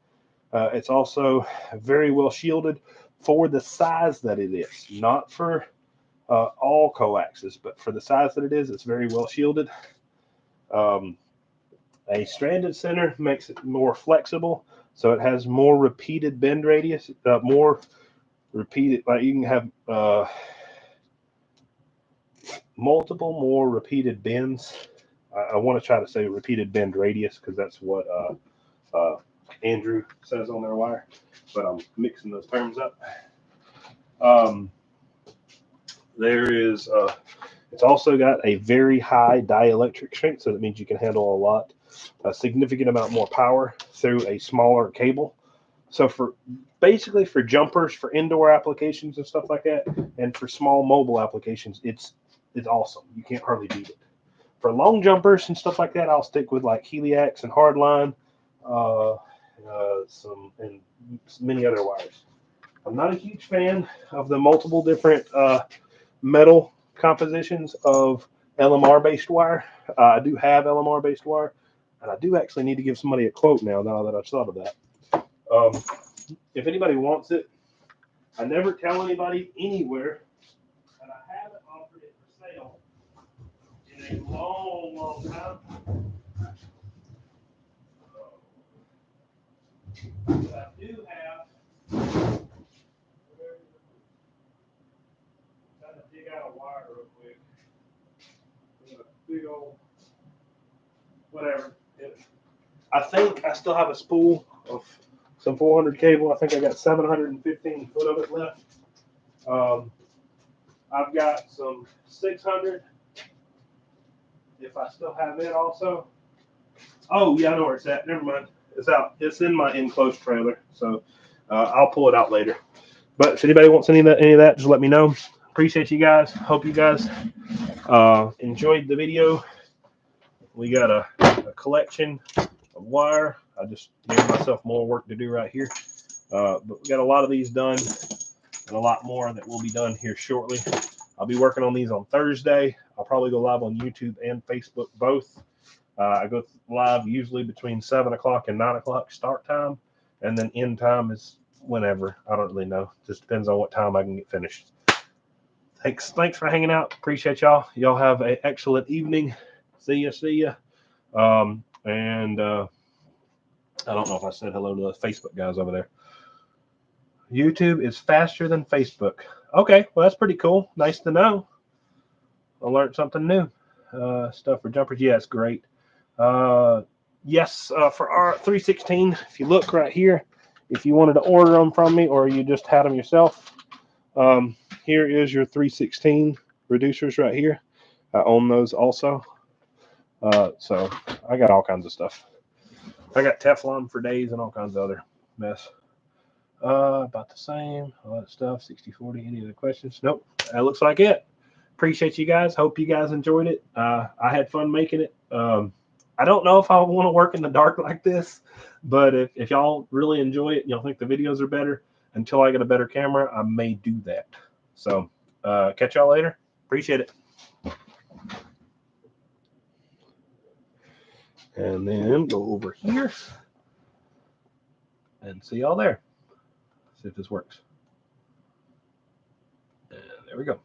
It's also very well shielded for the size that it is, not for all coaxes, but for the size that it is, it's very well shielded. A stranded center makes it more flexible, so it has more repeated bend radius, more repeated, like you can have multiple more repeated bends. I want to try to say repeated bend radius because that's what Andrew says on their wire, but I'm mixing those terms up. There is, it's also got a very high dielectric strength, so that means you can handle a significant amount more power through a smaller cable. So for basically for jumpers, for indoor applications and stuff like that, and for small mobile applications, it's awesome. You can't hardly beat it. For long jumpers and stuff like that, I'll stick with like Heliax and Hardline, and many other wires. I'm not a huge fan of the multiple different metal compositions of LMR based wire. I do have LMR based wire, and I do actually need to give somebody a quote now that I've thought of that. If anybody wants it, I never tell anybody anywhere, and I haven't offered it for sale in a long time. But I do have. Trying to dig out a wire real quick. A big old whatever. I think I still have a spool of some 400 cable. I think I got 715 foot of it left. I've got some 600. If I still have it also. Oh, yeah, I know where it's at. Never mind. It's out. It's in my enclosed trailer. So I'll pull it out later. But if anybody wants any of that, just let me know. Appreciate you guys. Hope you guys enjoyed the video. We got a collection of wire. I just gave myself more work to do right here. But we got a lot of these done and a lot more that will be done here shortly. I'll be working on these on Thursday. I'll probably go live on YouTube and Facebook both. I go live usually between 7 o'clock and 9 o'clock start time, and then end time is whenever. I don't really know. Just depends on what time I can get finished. Thanks for hanging out. Appreciate y'all. Y'all have an excellent evening. See ya. And I don't know if I said hello to the Facebook guys over there. YouTube is faster than Facebook. Okay, well, that's pretty cool. Nice to know. I learned something new. Stuff for jumpers. Yeah, it's great. Yes, for our 316, if you look right here, if you wanted to order them from me or you just had them yourself, here is your 316 reducers right here. I own those also. So I got all kinds of stuff. I got Teflon for days and all kinds of other mess. About the same, all that stuff, 60/40. Any other questions? Nope. That looks like it. Appreciate you guys. Hope you guys enjoyed it. I had fun making it. I don't know if I want to work in the dark like this, but if y'all really enjoy it and y'all think the videos are better, until I get a better camera, I may do that. So catch y'all later. Appreciate it. And then go over here and see y'all there. See if this works. And there we go.